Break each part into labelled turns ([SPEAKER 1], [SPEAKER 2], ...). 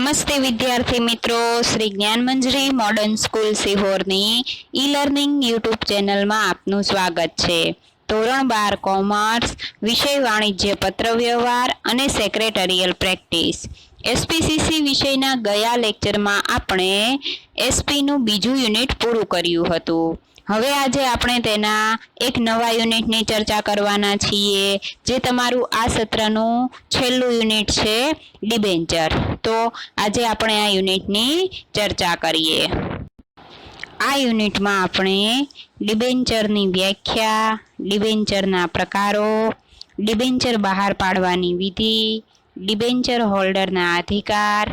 [SPEAKER 1] નમસ્તે વિદ્યાર્થી મિત્રો, શ્રી જ્ઞાન મંજરી મોડર્ન સ્કૂલ સિહોરની ઈ લર્નિંગ યુટ્યુબ ચેનલમાં આપનું સ્વાગત છે। ધોરણ 12 કોમર્સ, વિષય વાણિજ્ય પત્રવ્યવહાર અને સેક્રેટરીયલ પ્રેક્ટિસ એસપીસીસી વિષયના ગયા લેક્ચરમાં આપણે એસપીનું બીજું યુનિટ પૂરું કર્યું હતું। હવે આજે આપણે તેના એક નવા યુનિટની ચર્ચા કરવાના છીએ, જે તમારું આ સત્રનું છેલ્લું યુનિટ છે, ડિબેન્ચર। તો આજે આપણે આ યુનિટની ચર્ચા કરીએ। આ યુનિટમાં આપણે ડિબેન્ચરની વ્યાખ્યા, ડિબેન્ચરના પ્રકારો, ડિબેન્ચર બહાર પાડવાની વિધિ, ડિબેન્ચર હોલ્ડરના અધિકાર,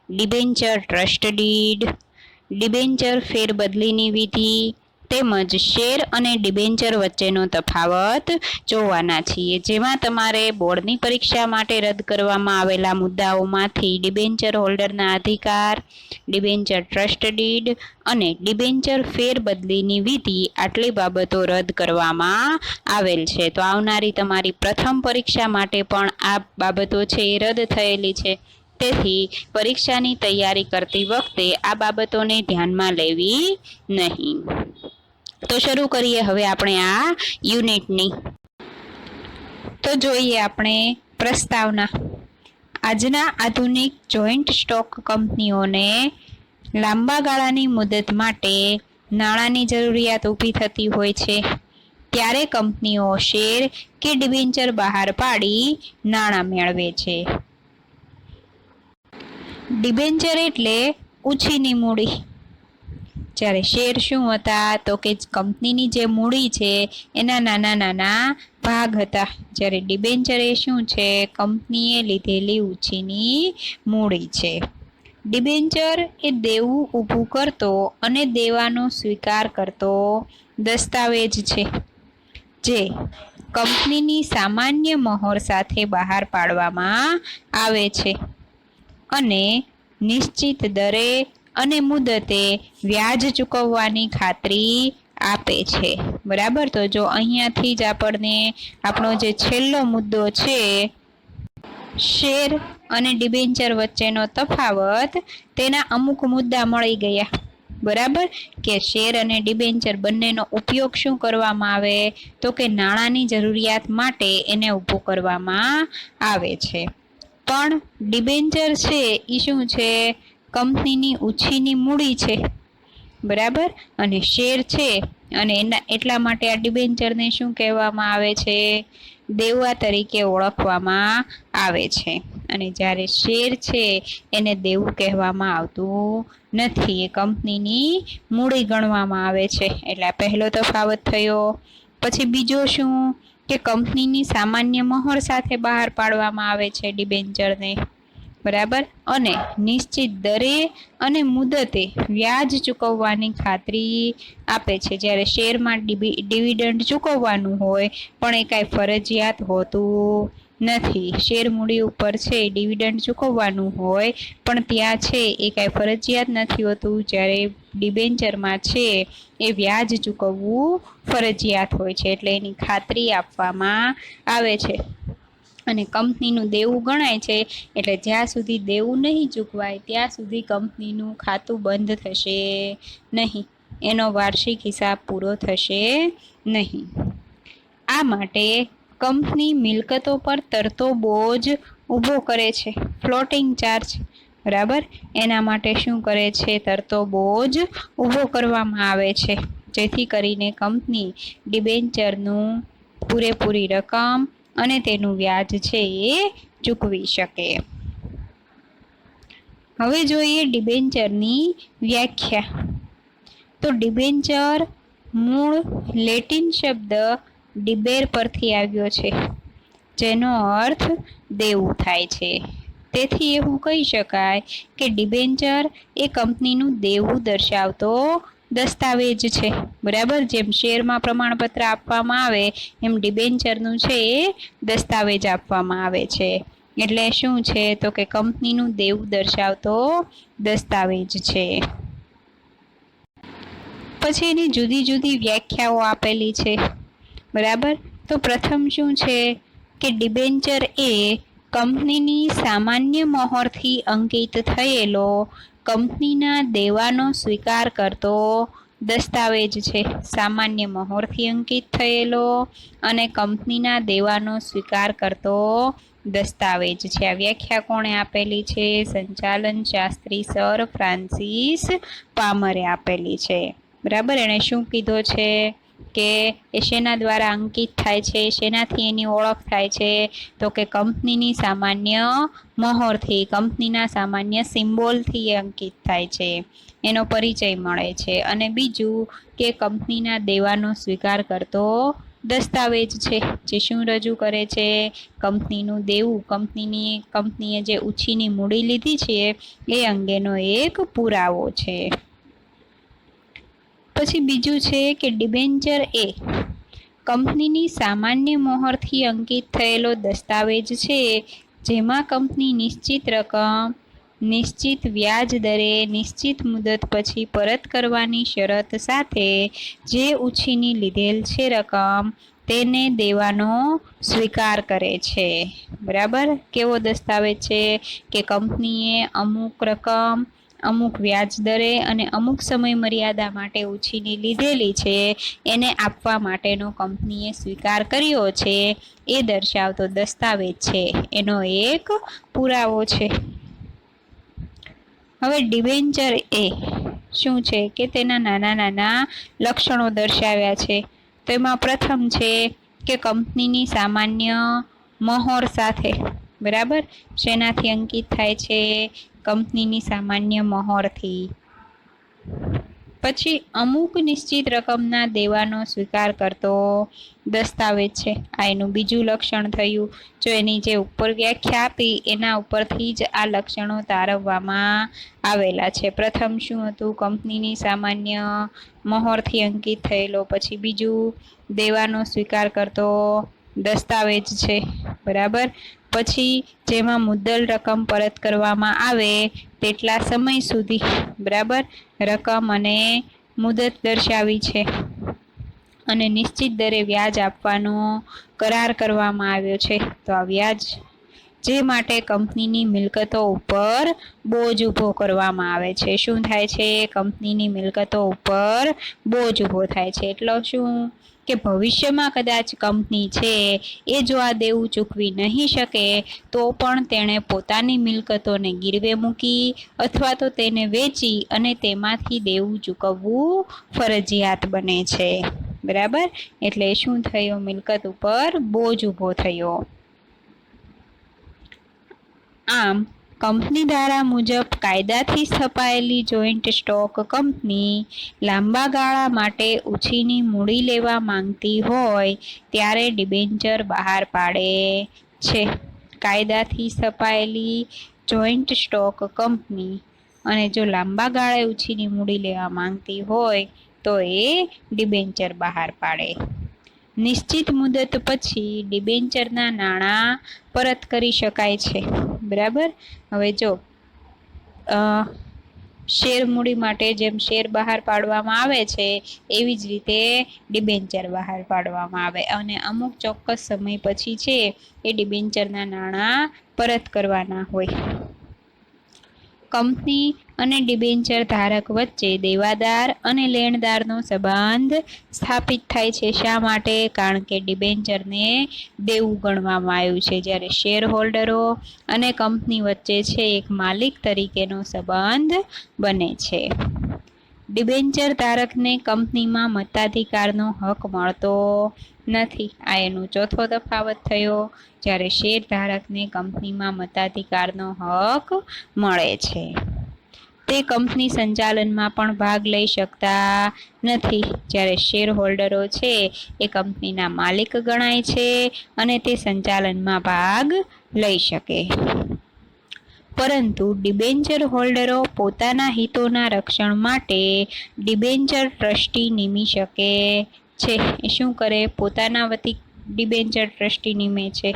[SPEAKER 1] ડિબેન્ચર ટ્રસ્ટ ડીડ, ડિબેન્ચર ફેરબદલીની વિધિ તેમજ શેર અને ડિબેન્ચર વચ્ચેનો તફાવત જોવાના છીએ, જેમાં તમારે બોર્ડની પરીક્ષા માટે રદ કરવામાં આવેલા મુદ્દાઓમાંથી ડિબેન્ચર હોલ્ડરના અધિકાર, ડિબેન્ચર ટ્રસ્ટ ડીડ અને ડિબેન્ચર ફેરબદલીની વિધિ આટલી બાબતો રદ કરવામાં આવેલ છે। તો આવનારી તમારી પ્રથમ પરીક્ષા માટે પણ આ બાબતો છે એ રદ થયેલી છે, તેથી પરીક્ષાની તૈયારી કરતી વખતે આ બાબતોને ધ્યાનમાં લેવી નહીં। તો શરૂ કરીએ હવે આપણે આ યુનિટની। તો જોઈએ આપણે પ્રસ્તાવના। આજના આધુનિક જોઈન્ટ સ્ટોક કંપનીઓને લાંબા ગાળાની મુદત માટે નાણાંની જરૂરિયાત ઊભી થતી હોય છે, ત્યારે કંપનીઓ શેર કે ડિબેન્ચર બહાર પાડી નાણાં મેળવે છે। ડિબેન્ચર એટલે ઉછીની મૂડી, જ્યારે શેર શું હતા તો કે કંપનીની જે મૂડી છે એના નાના નાના ભાગ હતા, જ્યારે ડિબેન્ચર એ શું છે, કંપનીએ લીધેલી ઉછીની મૂડી છે। ડિબેન્ચર એ દેવું ઊભું કરતો અને દેવાનો સ્વીકાર કરતો દસ્તાવેજ છે, જે કંપનીની સામાન્ય મહોર સાથે બહાર પાડવામાં આવે છે અને નિશ્ચિત દરે અને મુદતે વ્યાજ ચૂકવવાની ખાતરી આપે છે। બરાબર। તો જો અહીંયાથી જ આપણને આપણો જે છેલ્લો મુદ્દો છે, શેર અને ડિબેન્ચર વચ્ચેનો તફાવત, તેના અમુક મુદ્દા મળી ગયા। બરાબર, કે શેર અને ડિબેન્ચર બંનેનો ઉપયોગ શું કરવામાં આવે તો કે નાણાંની જરૂરિયાત માટે એને ઊભું કરવામાં આવે છે, પણ ડિબેન્ચર છે એ શું છે, કંપનીની ઉછીની મૂડી છે। બરાબર, અને શેર છે અને એના એટલા માટે આ ડિબેન્ચરને શું કહેવામાં આવે છે, દેવા તરીકે ઓળખવામાં આવે છે, અને જ્યારે શેર છે એને દેવું કહેવામાં આવતું નથી, એ કંપનીની મૂડી ગણવામાં આવે છે। એટલે આ પહેલો તફાવત થયો। પછી બીજો શું કે કંપનીની સામાન્ય મહોર સાથે બહાર પાડવામાં આવે છે ડિબેન્ચરને। બરાબર, અને નિશ્ચિત દરે અને મુદતે વ્યાજ ચૂકવવાની ખાતરી આપે છે, જ્યારે શેરમાં ડિવિડન્ડ ચૂકવવાનું હોય પણ એ કાંઈ ફરજિયાત હોતું નથી। શેર મૂડી ઉપર છે ડિવિડન્ડ ચૂકવવાનું હોય પણ ત્યાં છે એ કાંઈ ફરજિયાત નથી હોતું, જ્યારે ડિબેન્ચરમાં છે એ વ્યાજ ચૂકવવું ફરજિયાત હોય છે, એટલે એની ખાતરી આપવામાં આવે છે અને કંપનીનું દેવું ગણાય છે। એટલે જ્યાં સુધી દેવું નહીં ચૂકવાય ત્યાં સુધી કંપનીનું ખાતું બંધ થશે નહીં, એનો વાર્ષિક હિસાબ પૂરો થશે નહીં। આ માટે કંપની મિલકતો પર તરતો બોજ ઊભો કરે છે, ફ્લોટિંગ ચાર્જ। બરાબર, એના માટે શું કરે છે, તરતો બોજ ઊભો કરવામાં આવે છે, જેથી કરીને કંપની ડિબેન્ચરનું પૂરેપૂરી રકમ અને તેનું વ્યાજ છે એ ચૂકવી શકે। હવે જોઈએ ડિબેન્ચરની વ્યાખ્યા। તો ડિબેન્ચર મૂળ લેટિન શબ્દ ડિબેર પરથી આવ્યો છે, જેનો અર્થ દેવું થાય છે, તેથી એવું કહી શકાય કે ડિબેન્ચર એ કંપનીનું દેવું દર્શાવતો દસ્તાવેજ છે। બરાબર, જેમ શેરમાં પ્રમાણપત્ર આપવામાં આવે એમ ડિબેન્ચરનું છે એ દસ્તાવેજ આપવામાં આવે છે, એટલે શું છે તો કે કંપનીનું દેવું દર્શાવતો દસ્તાવેજ છે। પછી એની જુદી જુદી વ્યાખ્યાઓ આપેલી છે। બરાબર, તો પ્રથમ શું છે કે ડિબેન્ચર એ કંપનીની સામાન્ય મહોરથી અંકિત થયેલો કંપનીના દેવાનો સ્વીકાર કરતો દસ્તાવેજ છે. સામાન્ય મહોરથી અંકિત થયેલો અને કંપનીના દેવાનો સ્વીકાર કરતો દસ્તાવેજ છે. આ વ્યાખ્યા કોણે આપેલી છે? સંચાલન શાસ્ત્રી સર ફ્રાન્સિસ પામરે આપેલી છે. બરાબર. એણે શું કીધો છે કે એ શેના દ્વારા અંકિત થાય છે, શેનાથી એની ઓળખ થાય છે? તો કે કંપનીની સામાન્ય મહોરથી, કંપનીના સામાન્ય સિમ્બોલથી એ અંકિત થાય છે, એનો પરિચય મળે છે. અને બીજું કે કંપનીના દેવાનો સ્વીકાર કરતો દસ્તાવેજ છે, જે શું રજૂ કરે છે? કંપનીનું દેવું, કંપનીએ જે ઉછીની મૂડી લીધી છે એ અંગેનો એક પુરાવો છે. પછી બીજું છે કે ડિબેન્ચર એ કંપનીની સામાન્ય મહોરથી અંકિત થયેલો દસ્તાવેજ છે, જેમાં કંપની નિશ્ચિત રકમ, નિશ્ચિત વ્યાજ દરે, નિશ્ચિત મુદત પછી પરત કરવાની શરત સાથે જે ઉછીની લીધેલ છે રકમ તેને દેવાનો સ્વીકાર કરે છે. બરાબર. કેવો દસ્તાવેજ છે? કે કંપનીએ અમુક રકમ, અમુક વ્યાજ દરે અને અમુક સમય મર્યાદા માટે ઉછીની લીધેલી છે, એને આપવા માટેનો કંપનીએ સ્વીકાર કર્યો છે, એ દર્શાવતો દસ્તાવેજ છે, એનો એક પુરાવો છે. હવે ડિબેન્ચર એ શું છે? કે તેના નાના નાના લક્ષણો દર્શાવ્યા છે. તો એમાં પ્રથમ છે કે કંપનીની સામાન્ય મહોર સાથે. બરાબર. શેનાથી અંકિત થાય છે? કંપનીની સામાન્ય મહોરથી. પછી અમુક નિશ્ચિત રકમના દેવાનો સ્વીકાર કરતો દસ્તાવેજ છે. આ એનું બીજું લક્ષણ થયું. જો એની જે ઉપર વ્યાખ્યા આપી એના ઉપરથી જ આ લક્ષણો તારવવામાં આવેલા છે. પ્રથમ શું હતું? કંપનીની સામાન્ય મહોરથી અંકિત થયેલો. પછી બીજું દેવાનો સ્વીકાર કરતો દસ્તાવેજ છે. બરાબર. પછી જેમાં મુદ્દલ રકમ પરત કરવામાં આવે તેટલા સમય સુધી, બરાબર, રકમ અને મુદત દર્શાવી છે. અને નિશ્ચિત દરે વ્યાજ આપવાનો કરાર કરવામાં આવ્યો છે. તો આ વ્યાજ જે માટે કંપનીની મિલકતો ઉપર બોજ ઊભો કરવામાં આવે છે. શું થાય છે? કંપનીની મિલકતો ઉપર બોજ ઊભો થાય છે. એટલે શું? કે ભવિષ્યમાં કદાચ કંપની છે એ જો આ દેવું ચૂકવી નહીં શકે તો પણ તેણે પોતાની મિલકતોને ગીરવે મૂકી અથવા તો તેને વેચી અને તેમાંથી દેવું ચૂકવવું ફરજિયાત બને છે. બરાબર. એટલે શું થયો? મિલકત ઉપર બોજ ઊભો થયો. આમ કંપની ધારા મુજબ કાયદાથી સ્થપાયેલી જોઈન્ટ સ્ટોક કંપની લાંબા ગાળા માટે ઉછીની મૂડી લેવા માંગતી હોય ત્યારે ડિબેન્ચર બહાર પાડે છે. કાયદાથી સ્થપાયેલી જોઈન્ટ સ્ટોક કંપની અને જો લાંબા ગાળે ઉછીની મૂડી લેવા માંગતી હોય તો એ ડિબેન્ચર બહાર પાડે. નિશ્ચિત મુદત પછી ડિબેન્ચરના નાણાં પરત કરી શકાય છે. બરાબર. હવે જો શેર મૂડી માટે જેમ શેર બહાર પાડવામાં આવે છે એવી જ રીતે ડિબેન્ચર બહાર પાડવામાં આવે અને અમુક ચોક્કસ સમય પછી છે એ ડિબેન્ચરના નાણાં પરત કરવાના હોય. કંપની અને ડિબેન્ચર ધારક વચ્ચે દેવાદાર અને લેણદારનો સંબંધ સ્થાપિત થાય છે. શા માટે? કારણ કે ડિબેન્ચરને દેવું ગણવામાં આવ્યું છે, જ્યારે શેર હોલ્ડરો અને કંપની વચ્ચે છે એક માલિક તરીકેનો સંબંધ બને છે. ડિબેન્ચર ધારકને કંપનીમાં મતાધિકારનો હક મળતો નથી. આ એનો ચોથો તફાવત થયો. જ્યારે શેર ધારકને કંપનીમાં મતાધિકારનો હક મળે છે. તે કંપની સંચાલનમાં પણ ભાગ લઈ શકતા નથી. જ્યારે શેર હોલ્ડરો છે એ કંપનીના માલિક ગણાય છે અને તે સંચાલનમાં ભાગ લઈ શકે. પરંતુ ડિબેન્ચર હોલ્ડરો પોતાના હિતોના રક્ષણ માટે ડિબેન્ચર ટ્રસ્ટી નિમી શકે છે. એ શું કરે? પોતાના વતી ડિબેન્ચર ટ્રસ્ટી નિમે છે.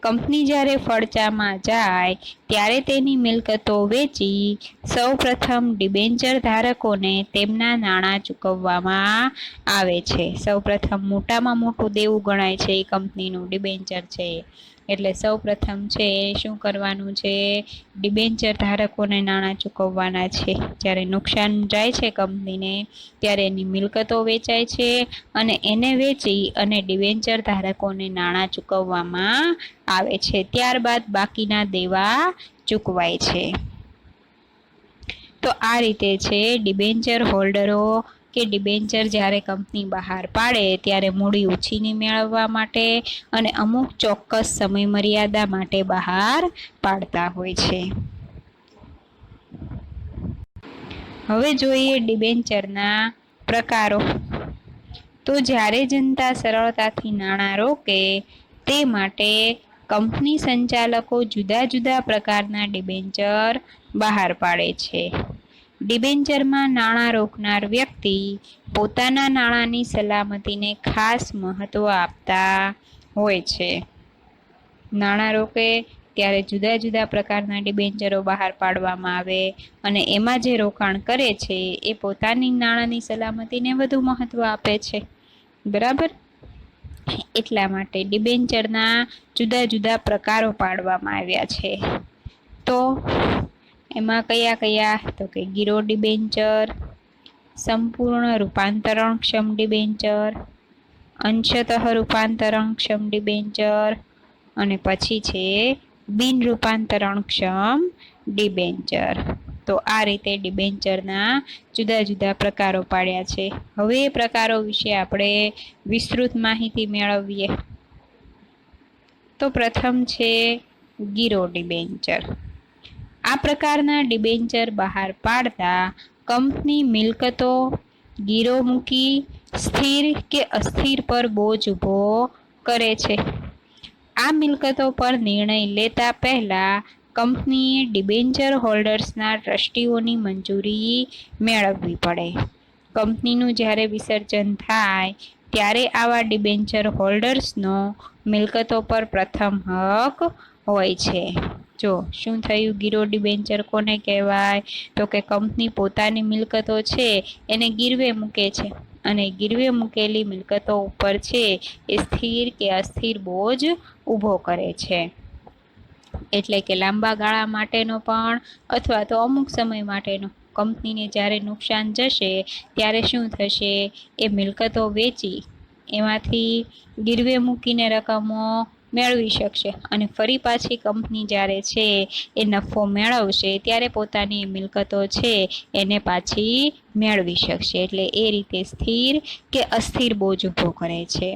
[SPEAKER 1] કંપની જ્યારે ફડચામાં જાય ત્યારે તેની મિલકતો વેચી સૌપ્રથમ ડિબેન્ચર ધારકોને તેમના નાણાં ચૂકવવામાં આવે છે. સૌપ્રથમ મોટામાં મોટું દેવું ગણાય છે એ કંપનીનું ડિબેન્ચર છે એટલે સૌ પ્રથમ છે શું કરવાનું છે, ડિબેન્ચર ધારકોને નાણાં ચૂકવવાના છે. જ્યારે નુકસાન જાય છે કંપનીને ત્યારે એની મિલકતો વેચાય છે અને એને વેચી અને ડિબેન્ચર ધારકોને નાણાં ચૂકવવામાં આવે છે. ત્યારબાદ બાકીના દેવા ચૂકવાય છે. તો આ રીતે છે ડિબેન્ચર હોલ્ડરો કે ડિબેન્ચર જ્યારે કંપની બહાર પાડે ત્યારે મૂડી ઉછીની મેળવવા માટે અને અમુક ચોક્કસ સમય મર્યાદા માટે બહાર પાડતા હોય છે. હવે જોઈએ ડિબેન્ચરના પ્રકારો. તો જ્યારે જનતા સરળતાથી નાણાં રોકે તે માટે કંપની સંચાલકો જુદા જુદા પ્રકારના ડિબેન્ચર બહાર પાડે છે. ડિબેન્ચરમાં નાણાં રોકનાર વ્યક્તિ પોતાના નાણાંની સલામતીને ખાસ મહત્વ આપતા હોય છે. નાણાં રોકે ત્યારે જુદા જુદા પ્રકારના ડિબેન્ચરો બહાર પાડવામાં આવે અને એમાં જે રોકાણ કરે છે એ પોતાની નાણાંની સલામતીને વધુ મહત્વ આપે છે. બરાબર, એટલા માટે ડિબેન્ચરના જુદા જુદા પ્રકારો પાડવામાં આવ્યા છે. તો એમાં કયા કયા, તો કે ગીરો ડિબેન્ચર, સંપૂર્ણ રૂપાંતરણક્ષમ ડિબેન્ચર, અંશતઃ રૂપાંતરણક્ષમ ડિબેન્ચર અને પછી છે બિન રૂપાંતરણક્ષમ ડિબેન્ચર. તો આ રીતે ડિબેન્ચરના જુદા જુદા પ્રકારો પાડ્યા છે. હવે એ પ્રકારો વિશે આપણે વિસ્તૃત માહિતી મેળવીએ. તો પ્રથમ છે ગીરો ડિબેન્ચર. આ પ્રકારના ડિબેન્ચર બહાર પાડતા કંપની મિલકતો ગીરો મૂકી સ્થિર કે અસ્થિર પર બોજ ઊભો કરે છે. આ મિલકતો પર નિર્ણય લેતા પહેલા કંપનીએ ડિબેન્ચર હોલ્ડર્સના ટ્રસ્ટીઓની મંજૂરી મેળવવી પડે. કંપનીનું જ્યારે વિસર્જન થાય ત્યારે આવા ડિબેન્ચર હોલ્ડર્સનો મિલકતો પર પ્રથમ હક હોય છે. જો શું થયું, ગીરો ડિબેન્ચર કોને કહેવાય, તો કે કંપની પોતાની મિલકતો છે એને ગીરવે મૂકે છે અને ગીરવે મૂકેલી મિલકતો ઉપર છે એ સ્થિર કે અસ્થિર બોજ ઊભો કરે છે. એટલે કે લાંબા ગાળા માટેનો પણ અથવા તો અમુક સમય માટેનો. કંપનીને જ્યારે નુકસાન જશે ત્યારે શું થશે, એ મિલકતો વેચી એમાંથી ગીરવે મૂકીને રકમો મેળવી શકશે અને ફરી પાછી કંપની જ્યારે છે એ નફો મેળવશે ત્યારે પોતાની મિલકતો છે એને પાછી મેળવી શકશે. એટલે એ રીતે સ્થિર કે અસ્થિર બોજ ઊભો કરે છે.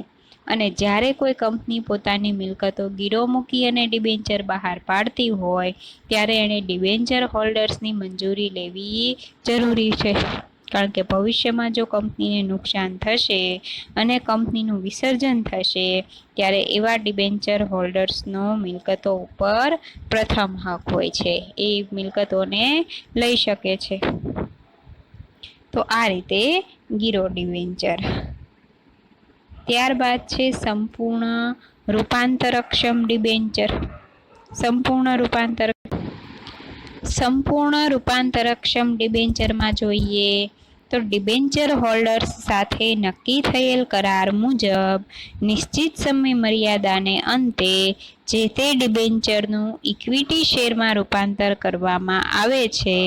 [SPEAKER 1] અને જ્યારે કોઈ કંપની પોતાની મિલકતો ગીરો મૂકી અને ડિબેન્ચર બહાર પાડતી હોય ત્યારે એણે ડિબેન્ચર હોલ્ડર્સની મંજૂરી લેવી જરૂરી છે. કારણ કે ભવિષ્યમાં જો કંપનીને નુકસાન થશે અને કંપનીનું વિસર્જન થશે ત્યારે એવા ડિબેન્ચર હોલ્ડર્સનો મિલકતો ઉપર પ્રથમ હક હોય છે, એ મિલકતોને લઈ શકે છે. તો આ રીતે ગીરો ડિબેન્ચર. ત્યારબાદ છે સંપૂર્ણ રૂપાંતરક્ષમ ડિબેન્ચર. સંપૂર્ણ રૂપાંતરક્ષમ ડિબેન્ચરમાં જોઈએ તો ડિબેન્ચર હોલ્ડર્સ સાથે નક્કી થયેલ કરાર મુજબ નિશ્ચિત સમય મર્યાદાને અંતે જે તે ડિબેન્ચરનું ઇક્વિટી શેરમાં રૂપાંતર કરવામાં આવે છે.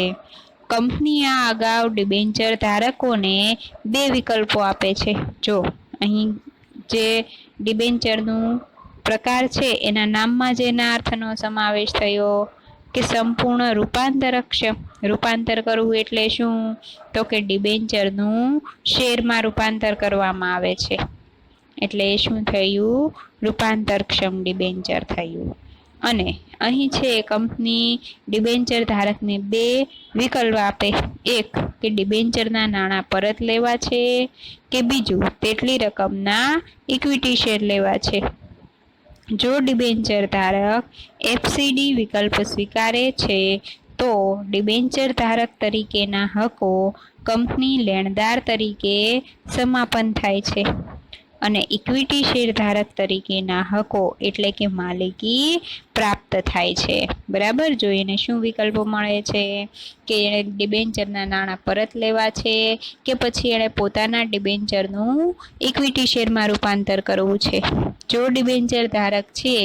[SPEAKER 1] કંપની આ અગાઉ ડિબેન્ચર ધારકોને બે વિકલ્પો આપે છે. જો અહીં જે ડિબેન્ચરનું પ્રકાર છે એના નામમાં જ એના અર્થનો સમાવેશ થયો કે સંપૂર્ણ રૂપાંતરક્ષમ. રૂપાંતર કરવું એટલે શું, તો કે ડિબેન્ચરનું શેરમાં રૂપાંતર કરવામાં આવે છે. એટલે એ શું થયું, રૂપાંતરક્ષમ ડિબેન્ચર થયું. અને અહીં છે કંપની ડિબેન્ચર ધારકને બે વિકલ્પ આપે. એક કે ડિબેન્ચરના નાણાં પરત લેવા છે કે બીજું તેટલી રકમના ઇક્વિટી શેર લેવા છે. જો ડિબેન્ચર ધારક એફસીડી વિકલ્પ સ્વીકારે છે તો ડિબેન્ચર ધારક તરીકેના હકો કંપની લેણદાર તરીકે સમાપન થાય છે અને ઇક્વિટી શેર ધારક તરીકેના હકો એટલે કે માલિકી પ્રાપ્ત થાય છે. બરાબર, જો એને શું વિકલ્પો મળે છે કે એણે ડિબેન્ચરના નાણાં પરત લેવા છે કે પછી એણે પોતાના ડિબેન્ચરનું ઇક્વિટી શેરમાં રૂપાંતર કરવું છે. જો ડિબેન્ચર ધારક છે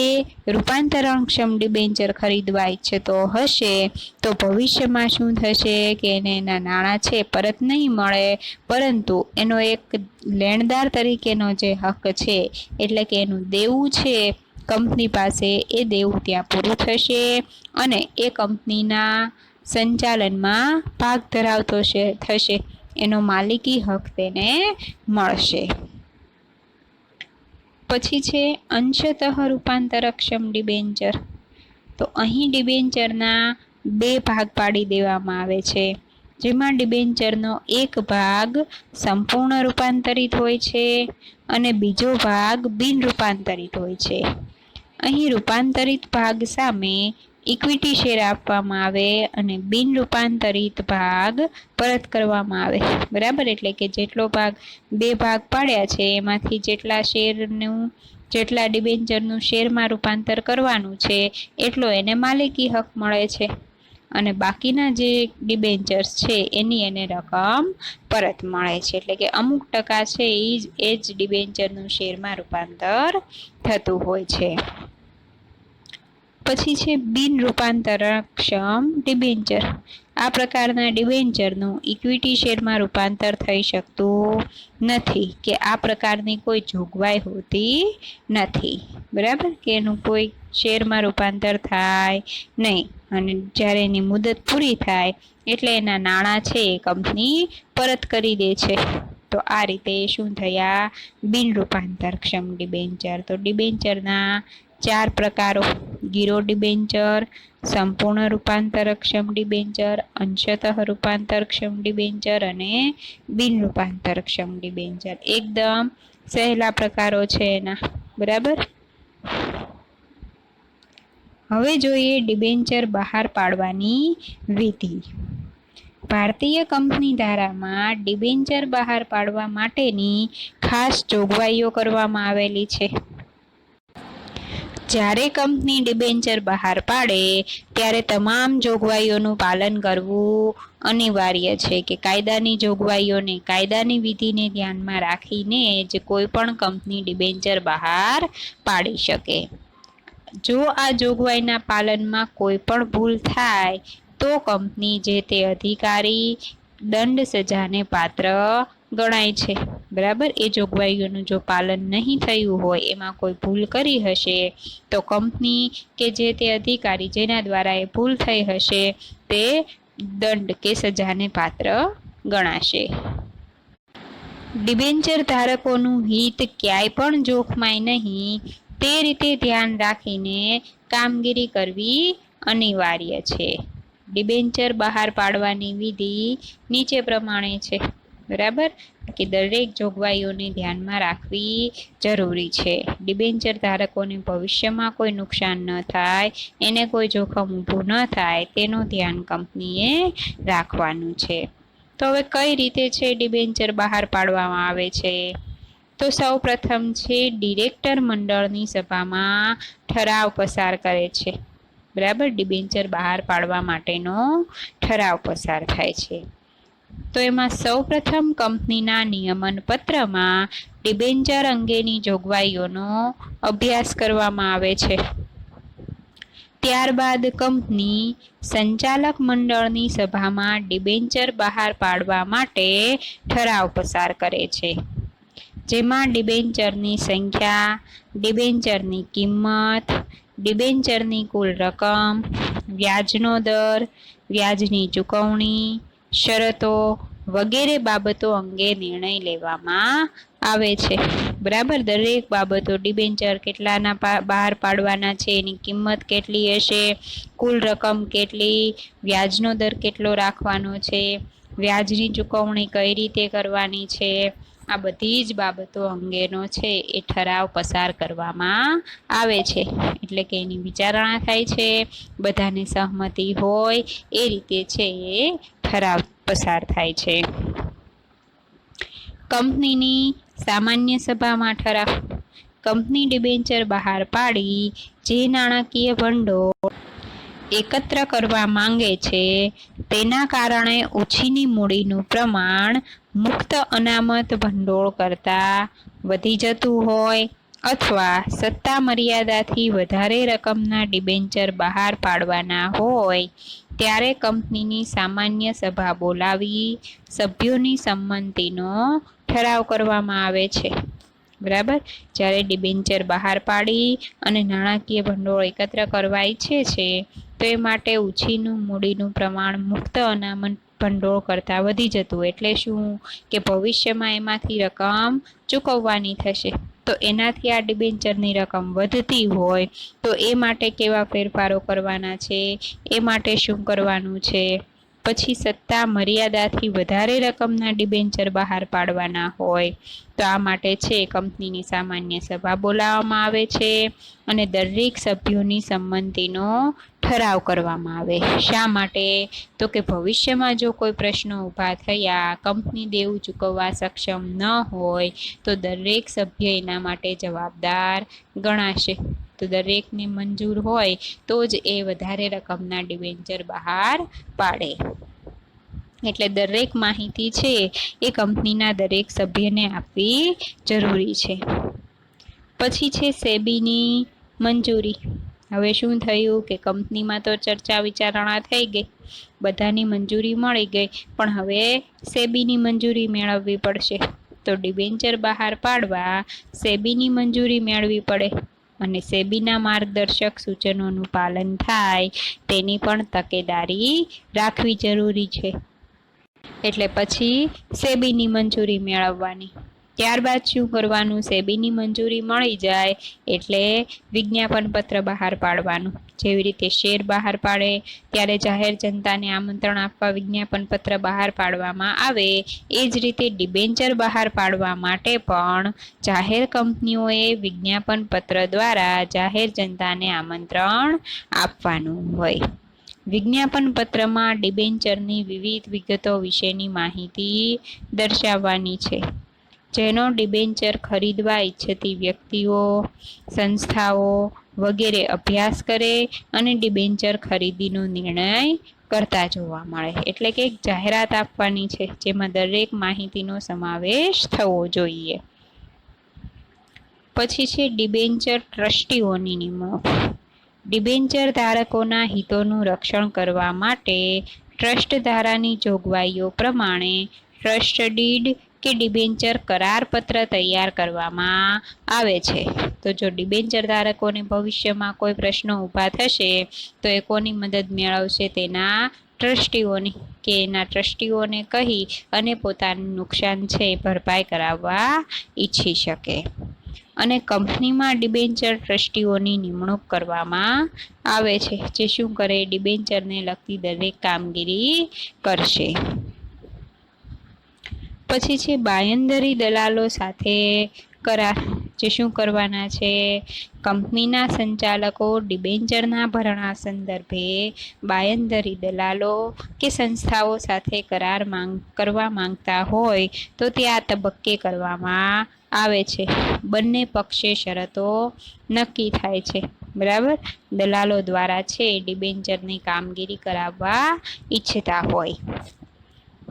[SPEAKER 1] એ રૂપાંતરણક્ષમ ડિબેન્ચર ખરીદવા ઈચ્છતો હશે તો ભવિષ્યમાં શું થશે કે એને એના નાણાં છે પરત નહીં મળે, પરંતુ એનો એક લેણદાર તરીકેનો જે હક છે એટલે કે એનું દેવું છે કંપની પાસે, એ દેવું ત્યાં પૂરું થશે અને એ કંપનીના સંચાલનમાં ભાગ ધરાવતો થશે, એનો માલિકી હક તેને મળશે. પછી છે અંશતઃ રૂપાંતરક્ષમ ડિબેન્ચર. તો અહીં ડિબેન્ચરના બે ભાગ પાડી દેવામાં આવે છે, જેમાં ડિબેન્ચરનો એક ભાગ સંપૂર્ણ રૂપાંતરિત હોય છે અને બીજો ભાગ બિન રૂપાંતરિત હોય છે. અહીં રૂપાંતરિત ભાગ સામે ઇક્વિટી શેર આપવામાં આવે અને બિન રૂપાંતરિત ભાગ પરત કરવામાં આવે. બરાબર, એટલે કે જેટલો ભાગ બે ભાગ પાડ્યા છે એમાંથી જેટલા ડિબેન્ચરનું શેરમાં રૂપાંતર કરવાનું છે એટલો એને માલિકી હક મળે છે અને બાકીના જે ડિબેન્ચર્સ છે એની એને રકમ પરત મળે છે. એટલે કે અમુક ટકા છે એ જ ડિબેન્ચરનું શેરમાં રૂપાંતર થતું હોય છે. પછી છે બિન રૂપાંતરક્ષમ ડિબેન્ચર. આ પ્રકારના ડિબેન્ચરનું ઇક્વિટી શેરમાં રૂપાંતર થઈ શકતું નથી કે આ પ્રકારની કોઈ જોગવાઈ હોતી નથી. બરાબર, કે એનું કોઈ શેરમાં રૂપાંતર થાય નહીં અને જ્યારે એની મુદત પૂરી થાય એટલે એના નાણાં છે એ કંપની પરત કરી દે છે. તો આ રીતે શું થયા? બિન રૂપાંતરક્ષમ ડિબેન્ચર. તો ડિબેન્ચરના ચાર પ્રકારો: ગીરો ડિબેન્ચર, સંપૂર્ણ રૂપાંતરક્ષમ ડિબેન્ચર, અંશતઃ રૂપાંતરક્ષમ ડિબેન્ચર અને બિન રૂપાંતરક્ષમ ડિબેન્ચર. એકદમ સહેલા પ્રકારો છે એના. બરાબર, હવે જોઈએ ડિબેન્ચર બહાર પાડવાની વિધિ. ભારતીય કંપની ધારામાં ડિબેન્ચર બહાર પાડવા માટેની ખાસ જોગવાઈઓ કરવામાં આવેલી છે. જ્યારે કંપની ડિબેન્ચર બહાર પાડે ત્યારે તમામ જોગવાઈઓનું પાલન કરવું અનિવાર્ય છે કે કાયદાની જોગવાઈઓને, કાયદાની વિધિને ધ્યાનમાં રાખીને જ કોઈ પણ કંપની ડિબેન્ચર બહાર પાડી શકે. જો આ જોગવાઈના પાલનમાં કોઈ પણ ભૂલ થાય તો કંપની જે તે અધિકારી દંડ સજાને પાત્ર ગણાય છે. બરાબર, એ જોગવાઈઓનું જો પાલન નહીં થયું હોય, એમાં કોઈ ભૂલ કરી હશે તો કંપની કે જે તે અધિકારી જેના દ્વારા એ ભૂલ થઈ હશે તે દંડ કે સજાને પાત્ર ગણાશે. ડિબેન્ચર ધારકોનું હિત ક્યાંય પણ જોખમાય નહીં તે રીતે ધ્યાન રાખીને કામગીરી કરવી અનિવાર્ય છે. ડિબેન્ચર બહાર પાડવાની વિધિ નીચે પ્રમાણે છે. બરાબર, કે દરેક જોગવાઈઓને ધ્યાનમાં રાખવી જરૂરી છે. ડિબેન્ચર ધારકોને ભવિષ્યમાં કોઈ નુકસાન ન થાય, એને કોઈ જોખમ ઊભું ન થાય તેનું ધ્યાન કંપનીએ રાખવાનું છે. તો હવે કઈ રીતે છે ડિબેન્ચર બહાર પાડવામાં આવે છે? તો સૌ પ્રથમ છે ડિરેક્ટર મંડળની સભામાં ઠરાવ પસાર કરે છે. બરાબર, ડિબેન્ચર બહાર પાડવા માટેનો ઠરાવ પસાર થાય છે. તો એમાં સૌ પ્રથમ કંપનીના નિયમન પત્રમાં ડિબેન્ચર અંગેની જોગવાઈઓનો અભ્યાસ કરવામાં આવે છે. ત્યારબાદ કંપની સંચાલક મંડળની સભામાં ડિબેન્ચર બહાર પાડવા માટે ઠરાવ પસાર કરે છે, જેમાં ડિબેન્ચરની સંખ્યા, ડિબેન્ચરની કિંમત, ડિબેન્ચરની કુલ રકમ, વ્યાજનો દર, વ્યાજની ચૂકવણી, શરતો વગેરે બાબતો અંગે નિર્ણય લેવામાં આવે છે. બરાબર, દરેક બાબતો ડિબેન્ચર કેટલાના બહાર પાડવાના છે, એની કિંમત કેટલી હશે, કુલ રકમ કેટલી, વ્યાજનો દર કેટલો રાખવાનો છે, વ્યાજની ચૂકવણી કઈ રીતે કરવાની છે, આ બધી જ બાબતો અંગેનો છે એ ઠરાવ પસાર કરવામાં આવે છે. એટલે કે એની વિચારણા થાય છે, બધાને સહમતિ હોય એ રીતે છે એ ઠરાવ પસાર થાય છે. કંપનીની સામાન્ય સભામાં ઠરાવ. કંપની ડિબેન્ચર બહાર પાડી જે નાણાકીય ભંડોળ એકત્ર કરવા માંગે છે તેના કારણે ઓછીની મૂડીનું પ્રમાણ મુક્ત અનામત ભંડોળ કરતાં વધી જતું હોય અથવા સત્તા મર્યાદાથી વધારે રકમના ડિબેન્ચર બહાર પાડવાના હોય ત્યારે કંપનીની સામાન્ય સભા બોલાવી સભ્યોની સંમતિનો ઠરાવ કરવામાં આવે છે. બરાબર. જ્યારે ડિબેન્ચર બહાર પાડી અને નાણાકીય ભંડોળ એકત્ર કરવા ઈચ્છે છે તો એ માટે ઓછીનું મૂડીનું પ્રમાણ મુક્ત અનામત ભંડોળ કરતાં વધી જતું. એટલે શું કે ભવિષ્યમાં એમાંથી રકમ ચૂકવવાની થશે તો એનાથી આ ડિબેન્ચરની રકમ વધતી હોય તો એ માટે કેવા ફેરફારો કરવાના છે, એ માટે શું કરવાનું છે. પછી સત્તા મર્યાદાથી વધારે રકમના ડિબેન્ચર બહાર પાડવાના હોય તો આ માટે છે કંપનીની સામાન્ય સભા બોલાવવામાં આવે છે અને દરેક સભ્યોની સંમતિનો ઠરાવ કરવામાં આવે. શા માટે? તો કે ભવિષ્યમાં જો કોઈ પ્રશ્નો ઊભા થયા, કંપની દેવું ચૂકવવા સક્ષમ ન હોય તો દરેક સભ્ય એના માટે જવાબદાર ગણાશે. તો દરેકને મંજૂર હોય તો જ એ વધારે રકમના ડિબેન્ચર બહાર પાડે. એટલે દરેક માહિતી છે એ કંપનીના દરેક સભ્યને આપવી જરૂરી છે. પછી છે સેબીની મંજૂરી. હવે શું થયું કે કંપનીમાં તો ચર્ચા વિચારણા થઈ ગઈ, બધાની મંજૂરી મળી ગઈ, પણ હવે સેબીની મંજૂરી મેળવવી પડશે. તો ડિબેન્ચર બહાર પાડવા સેબીની મંજૂરી મેળવવી પડે અને સેબીના માર્ગદર્શક સૂચનોનું પાલન થાય તેની પણ તકેદારી રાખવી જરૂરી છે. એટલે પછી સેબીની મંજૂરી મેળવવાની. ત્યારબાદ શું કરવાનું? સેબીની મંજૂરી મળી જાય એટલે વિજ્ઞાપન પત્ર બહાર પાડવાનું. જેવી રીતે શેર બહાર પાડે ત્યારે જાહેર જનતાને આમંત્રણ આપવા વિજ્ઞાપન પત્ર બહાર પાડવામાં આવે એ જ રીતે ડિબેન્ચર બહાર પાડવા માટે પણ જાહેર કંપનીઓએ વિજ્ઞાપન પત્ર દ્વારા જાહેર જનતાને આમંત્રણ આપવાનું હોય. વિજ્ઞાપન પત્રમાં ડિબેન્ચરની વિવિધ વિગતો વિશેની માહિતી દર્શાવવાની છે જેનો ડિબેન્ચર ખરીદવા ઈચ્છતી વ્યક્તિઓ, સંસ્થાઓ વગેરે અભ્યાસ કરે અને ડિબેન્ચર ખરીદીનો નિર્ણય કરતા જોવા મળે. એટલે કે એક જાહેરાત આપવાની છે જેમાં દરેક માહિતીનો સમાવેશ થવો જોઈએ. પછી છે ડિબેન્ચર ટ્રસ્ટીઓની નિમણૂક. ડિબેન્ચર ધારકોના હિતોનું રક્ષણ કરવા માટે ટ્રસ્ટ ધારાની જોગવાઈઓ પ્રમાણે ટ્રસ્ટ ડીડ કે ડિબેન્ચર કરારપત્ર તૈયાર કરવામાં આવે છે. તો જો ડિબેન્ચર ધારકોને ભવિષ્યમાં કોઈ પ્રશ્નો ઊભા થશે તો એ કોની મદદ મેળવશે? તેના ટ્રસ્ટીઓની, કે એના ટ્રસ્ટીઓને કહી અને પોતાનું નુકસાન છે એ ભરપાઈ કરાવવા ઈચ્છી શકે. અને કંપનીમાં ડિબેન્ચર ટ્રસ્ટીઓની નિમણૂક કરવામાં આવે છે જે શું કરે? ડિબેન્ચરને લગતી દરેક કામગીરી કરશે. પછી છે બાંયધરી દલાલો સાથે કરાર. જે શું કરવાના છે? કંપનીના સંચાલકો ડિબેન્ચરના ભરણા સંદર્ભે બાંયધરી દલાલો કે સંસ્થાઓ સાથે કરાર કરવા માંગતા હોય તો તે આ તબક્કે કરવામાં આવે છે. બંને પક્ષે શરતો નક્કી થાય છે. બરાબર. દલાલો દ્વારા છે ડિબેન્ચરની કામગીરી કરાવવા ઈચ્છતા હોય.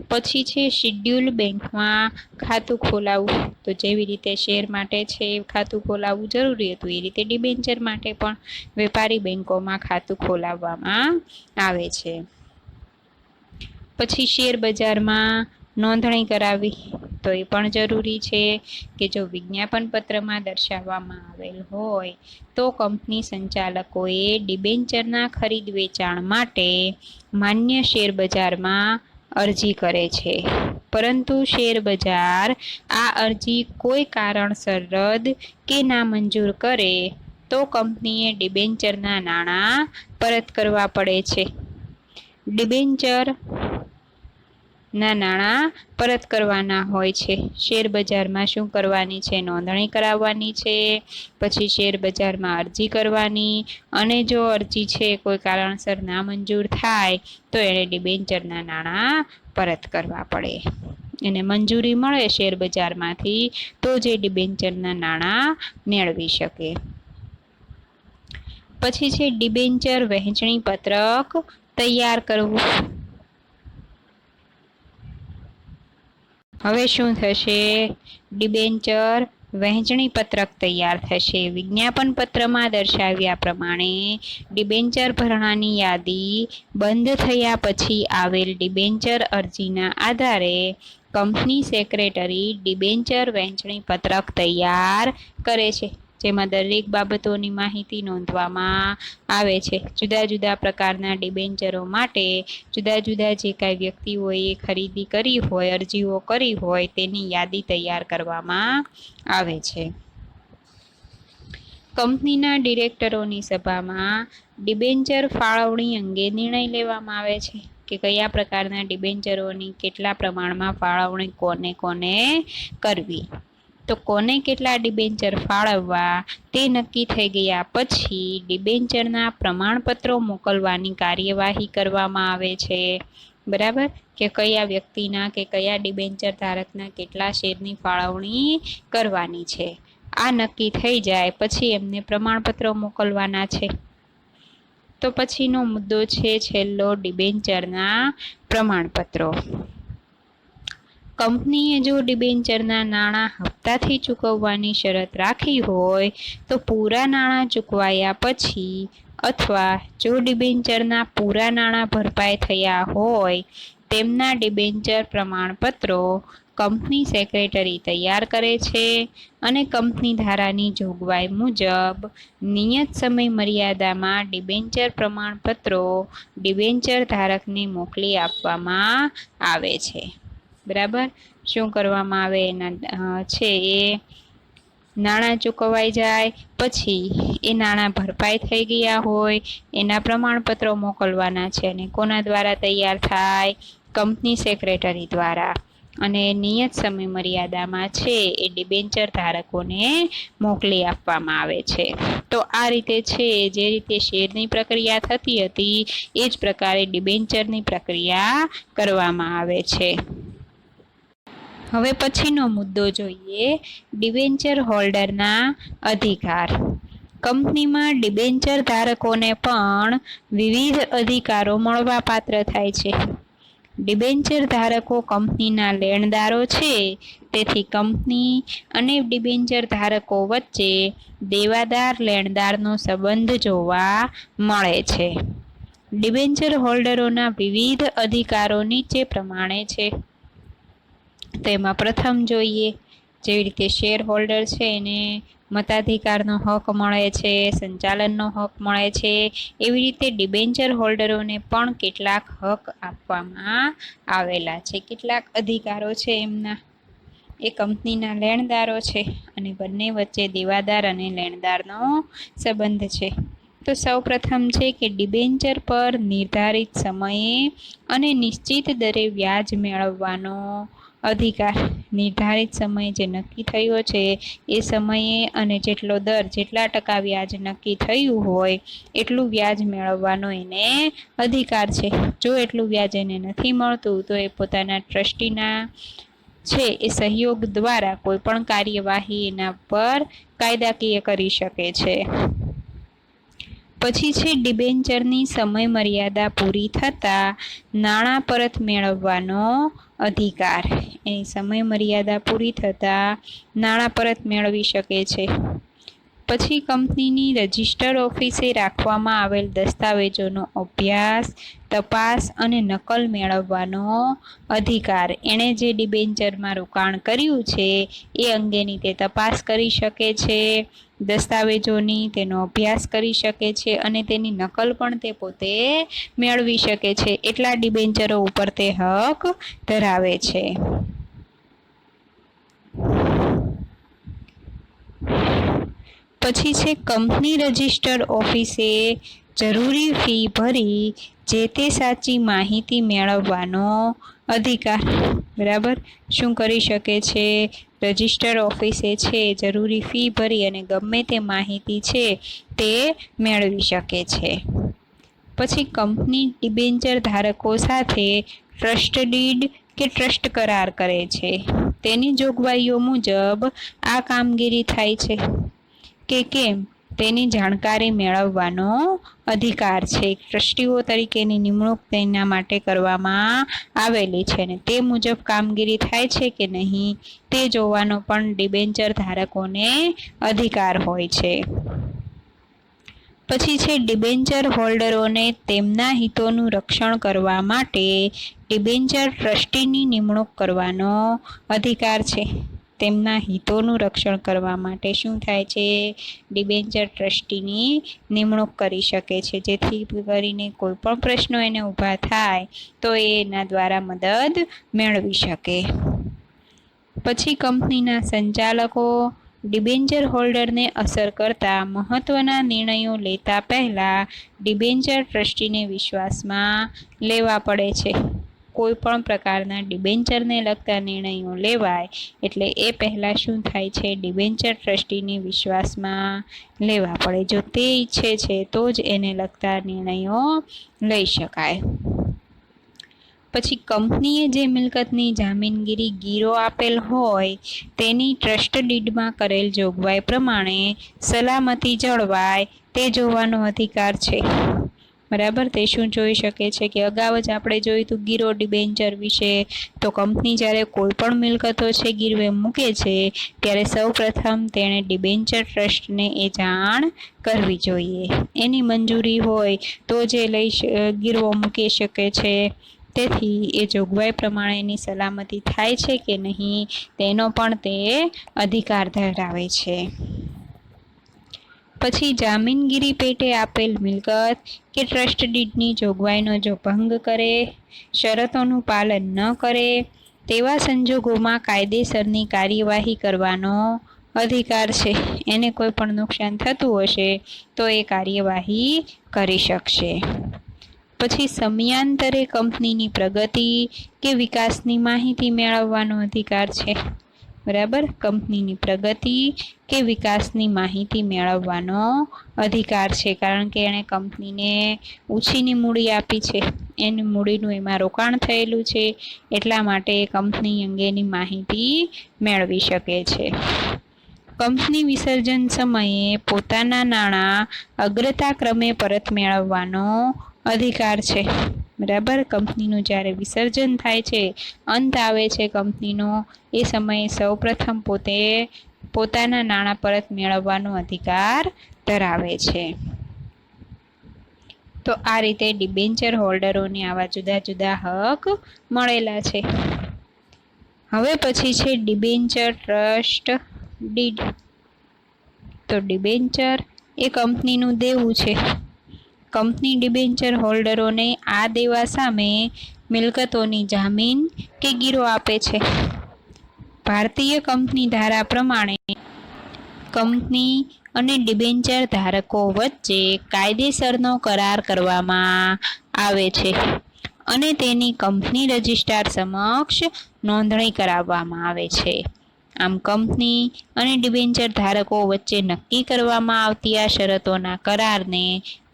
[SPEAKER 1] પછી છે શિડ્યુલ બેંકમાં ખાતું ખોલાવવું. તો જેવી રીતે શેર માટે છે ખાતું ખોલાવવું જરૂરી હતું એ રીતે ડિબેન્ચર માટે પણ વેપારી બેંકોમાં ખાતું ખોલાવવામાં આવે છે. પછી શેર બજારમાં નોંધણી કરાવવી. તો એ પણ જરૂરી છે કે જો વિજ્ઞાપન પત્રમાં દર્શાવવામાં આવેલ હોય તો કંપની સંચાલકોએ ડિબેન્ચરના ખરીદ વેચાણ માટે માન્ય શેર બજારમાં અરજી કરે છે. પરંતુ શેર બજાર આ અરજી કોઈ કારણસર રદ કે નામંજૂર કરે તો કંપનીએ ડિબેન્ચરના નાણાં પરત કરવા પડે છે. ડિબેન્ચર ના નાણાં પરત કરવાના હોય છે. શેર બજારમાં શું કરવાની છે? નોંધણી કરાવવાની છે. પછી શેર બજારમાં અરજી કરવાની અને જો અરજી છે કોઈ કારણસર નામંજૂર થાય તો એણે ડિબેન્ચરના નાણાં પરત કરવા પડે. એને મંજૂરી મળે શેર બજારમાંથી તો જે ડિબેન્ચરના નાણાં મેળવી શકે. પછી છે ડિબેન્ચર વહેંચણી પત્રક તૈયાર કરવું. હવે શું થશે? ડિબેન્ચર વહેંચણી પત્રક તૈયાર થશે. વિજ્ઞાપન પત્રમાં દર્શાવ્યા પ્રમાણે ડિબેન્ચર ભરણાની યાદી બંધ થયા પછી આવેલ ડિબેન્ચર અરજીના આધારે કંપની સેક્રેટરી ડિબેન્ચર વહેંચણી પત્રક તૈયાર કરે છે, જેમાં દરેક બાબતોની માહિતી નોંધવામાં આવે છે. જુદા જુદા પ્રકારના ડિબેન્ચરો માટે જુદા જુદા જે કાંઈ વ્યક્તિઓએ ખરીદી કરી હોય, અરજીઓ કરી હોય તેની યાદી તૈયાર કરવામાં આવે છે. કંપનીના ડિરેક્ટરોની સભામાં ડિબેન્ચર ફાળવણી અંગે નિર્ણય લેવામાં આવે છે કે કયા પ્રકારના ડિબેન્ચરોની કેટલા પ્રમાણમાં ફાળવણી કોને કોને કરવી. તો કોને કેટલા ડિબેન્ચર ફાળવવા તે નક્કી થઈ ગયા પછી ડિબેન્ચરના પ્રમાણપત્રો મોકલવાની કાર્યવાહી કરવામાં આવે છે. બરાબર, કે કયા વ્યક્તિના કે કયા ડિબેન્ચર ધારકના કેટલા શેરની ફાળવણી કરવાની છે. આ નક્કી થઈ જાય પછી એમને પ્રમાણપત્રો મોકલવાના છે. તો પછીનો મુદ્દો છે છેલ્લો, ડિબેન્ચરના પ્રમાણપત્રો. કંપનીએ જો ડિબેન્ચરના નાણાં હપ્તાથી ચૂકવવાની શરત રાખી હોય તો પૂરા નાણાં ચૂકવાયા પછી અથવા જો ડિબેન્ચરના પૂરા નાણાં ભરપાઈ થયા હોય તેમના ડિબેન્ચર પ્રમાણપત્રો કંપની સેક્રેટરી તૈયાર કરે છે અને કંપની ધારાની જોગવાઈ મુજબ નિયત સમય મર્યાદામાં ડિબેન્ચર પ્રમાણપત્રો ડિબેન્ચર ધારકને મોકલી આપવામાં આવે છે. બરાબર, શું કરવામાં આવે એના છે એ નાણાં ચૂકવાઈ જાય પછી એ નાણાં ભરપાઈ થઈ ગયા હોય એના પ્રમાણપત્રો મોકલવાના છે અને કોના દ્વારા તૈયાર થાય? કંપની સેક્રેટરી દ્વારા. અને નિયત સમય મર્યાદામાં છે એ ડિબેન્ચર ધારકોને મોકલી આપવામાં આવે છે. તો આ રીતે છે જે રીતે શેરની પ્રક્રિયા થતી હતી એ જ પ્રકારે ડિબેન્ચરની પ્રક્રિયા કરવામાં આવે છે. હવે પછીનો મુદ્દો જોઈએ, ડિબેન્ચર હોલ્ડરના અધિકાર. કંપનીમાં ડિબેન્ચર ધારકોને પણ વિવિધ અધિકારો મળવાપાત્ર થાય છે. ડિબેન્ચર ધારકો કંપનીના લેણદારો છે, તેથી કંપની અને ડિબેન્ચર ધારકો વચ્ચે દેવાદાર લેણદારનો સંબંધ જોવા મળે છે. ડિબેન્ચર હોલ્ડરોના વિવિધ અધિકારો નીચે પ્રમાણે છે. તેમાં પ્રથમ જોઈએ, જેવી રીતે શેર હોલ્ડર છે એને મતાધિકારનો હક મળે છે, સંચાલનનો હક મળે છે, એવી રીતે ડિબેન્ચર હોલ્ડરોને પણ કેટલાક હક આપવામાં આવેલા છે. કેટલાક અધિકારો છે એમના. એ કંપનીના લેણદારો છે અને બંને વચ્ચે દેવાદાર અને લેણદારનો સંબંધ છે. તો સૌપ્રથમ છે કે ડિબેન્ચર પર નિર્ધારિત સમયે અને નિશ્ચિત દરે વ્યાજ મેળવવાનો અધિકાર. નિર્ધારિત સમય જે નક્કી થયો છે એ સમયે અને જેટલો દર, જેટલા ટકા વ્યાજ નક્કી થયું હોય એટલું વ્યાજ મેળવવાનો એને અધિકાર છે. જો એટલું વ્યાજ એને નથી મળતું તો એ પોતાના ટ્રસ્ટીના છે એ સહયોગ દ્વારા કોઈ પણ કાર્યવાહી એના પર કાયદાકીય કરી શકે છે. પછી છે ડિબેન્ચરની સમય મર્યાદા પૂરી થતાં નાણાં પરત મેળવવાનો અધિકાર. એની સમય મર્યાદા પૂરી થતાં નાણાં પરત મેળવી શકે છે. પછી કંપનીની રજિસ્ટર ઓફિસે રાખવામાં આવેલ દસ્તાવેજોનો અભ્યાસ, તપાસ અને નકલ મેળવવાનો અધિકાર. એણે જે ડિબેન્ચરમાં રોકાણ કર્યું છે એ અંગેની તે તપાસ કરી શકે છે, દસ્તાવેજોની તેનો અભ્યાસ કરી શકે છે અને તેની નકલ પણ તે પોતે મેળવી શકે છે. એટલા ડિબેન્ચરો ઉપર તે હક ધરાવે છે. પછી છે કંપની રજિસ્ટર ઓફિસે જરૂરી ફી ભરી જે તે સાચી માહિતી મેળવવાનો અધિકાર. બરાબર, શું કરી શકે છે? રજિસ્ટર ઓફિસે છે જરૂરી ફી ભરી અને ગમે તે માહિતી છે તે મેળવી શકે છે. પછી કંપની ડિબેન્ચર ધારકો સાથે ટ્રસ્ટ ડીડ કે ટ્રસ્ટ કરાર કરે છે તેની જોગવાઈઓ મુજબ આ કામગીરી થાય છે કે કેમ તેની જાણકારી મેળવવાનો અધિકાર છે. ટ્રસ્ટીઓ તરીકેની નિમણૂક તેના માટે કરવામાં આવેલી છે ને તે મુજબ કામગીરી થાય છે કે નહીં તે જોવાનો પણ ડિબેન્ચર ધારકોને અધિકાર હોય છે. પછી છે ડિબેન્ચર હોલ્ડરોને તેમના હિતોનું રક્ષણ કરવા માટે ડિબેન્ચર ટ્રસ્ટીની નિમણૂક કરવાનો અધિકાર છે. તેમના હિતોનું રક્ષણ કરવા માટે શું થાય છે? ડિબેન્ચર ટ્રસ્ટીની નિમણૂક કરી શકે છે, જેથી કરીને કોઈ પણ પ્રશ્નો એને ઊભા થાય તો એ એના દ્વારા મદદ મેળવી શકે. પછી કંપનીના સંચાલકો ડિબેન્ચર હોલ્ડરને અસર કરતા મહત્વના નિર્ણયો લેતા પહેલા ડિબેન્ચર ટ્રસ્ટીને વિશ્વાસમાં લેવા પડે છે. કોઈ પણ પ્રકારના ડિબેન્ચરને લગતા નિર્ણયો લેવાય એટલે એ પહેલાં શું થાય છે? ડિબેન્ચર ટ્રસ્ટીને વિશ્વાસમાં લેવા પડે. જો તે ઈચ્છે છે તો જ એને લગતા નિર્ણયો લઈ શકાય. પછી કંપનીએ જે મિલકતની જામીનગીરી ગીરો આપેલ હોય તેની ટ્રસ્ટ ડીડમાં કરેલ જોગવાઈ પ્રમાણે સલામતી જળવાય તે જોવાનો અધિકાર છે. બરાબર, તે શું જોઈ શકે છે કે અગાઉ જ આપણે જોયું હતું ગીરો ડિબેન્ચર વિશે. તો કંપની જ્યારે કોઈ પણ મિલકતો છે ગીરવે મૂકે છે ત્યારે સૌ પ્રથમ તેણે ડિબેન્ચર ટ્રસ્ટને એ જાણ કરવી જોઈએ. એની મંજૂરી હોય તો જે ગીરવો મૂકી શકે છે. તેથી એ જોગવાઈ પ્રમાણેની સલામતી થાય છે કે નહીં તેનો પણ તે અધિકાર ધરાવે છે. પછી જામીનગીરી પેટે આપેલ મિલકત કે ટ્રસ્ટ ડીડની જોગવાઈનો જો ભંગ કરે, શરતોનું પાલન ન કરે તેવા સંજોગોમાં કાયદેસરની કાર્યવાહી કરવાનો અધિકાર છે. એને કોઈ પણ નુકસાન થતું હશે તો એ કાર્યવાહી કરી શકશે. પછી સમયાંતરે કંપનીની પ્રગતિ કે વિકાસની માહિતી મેળવવાનો અધિકાર છે. બરાબર, કંપનીની પ્રગતિ કે વિકાસની માહિતી મેળવવાનો અધિકાર છે, કારણ કે એણે કંપનીને ઓછીની મૂડી આપી છે, એની મૂડીનું એમાં રોકાણ થયેલું છે, એટલા માટે કંપની અંગેની માહિતી મેળવી શકે છે. કંપની વિસર્જન સમયે પોતાના નાણાં અગ્રતા ક્રમે પરત મેળવવાનો અધિકાર છે. બરાબર, કંપનીનું જ્યારે વિસર્જન થાય છે, અંત આવે છે કંપનીનો, એ સમયે સૌપ્રથમ પોતે પોતાના નાણાં પરત મેળવવાનો અધિકાર ધરાવે છે. તો આ રીતે ડિબેન્ચર હોલ્ડરોને આવા જુદા જુદા હક મળેલા છે. હવે પછી છે ડિબેન્ચર ટ્રસ્ટ ડીડ. તો ડિબેન્ચર એ કંપનીનું દેવું છે. કંપની ડિબેન્ચર હોલ્ડરોને આ દેવા સામે મિલકતોની જામીન કે ગીરો આપે છે. ભારતીય કંપની ધારા પ્રમાણે કંપની અને ડિબેન્ચર ધારકો વચ્ચે કાયદેસરનો કરાર કરવામાં આવે છે અને તેની કંપની રજિસ્ટ્રાર સમક્ષ નોંધણી કરાવવામાં આવે છે. આમ કંપની અને ડિબેન્ચર ધારકો વચ્ચે નક્કી કરવામાં આવતી આ શરતોના કરારને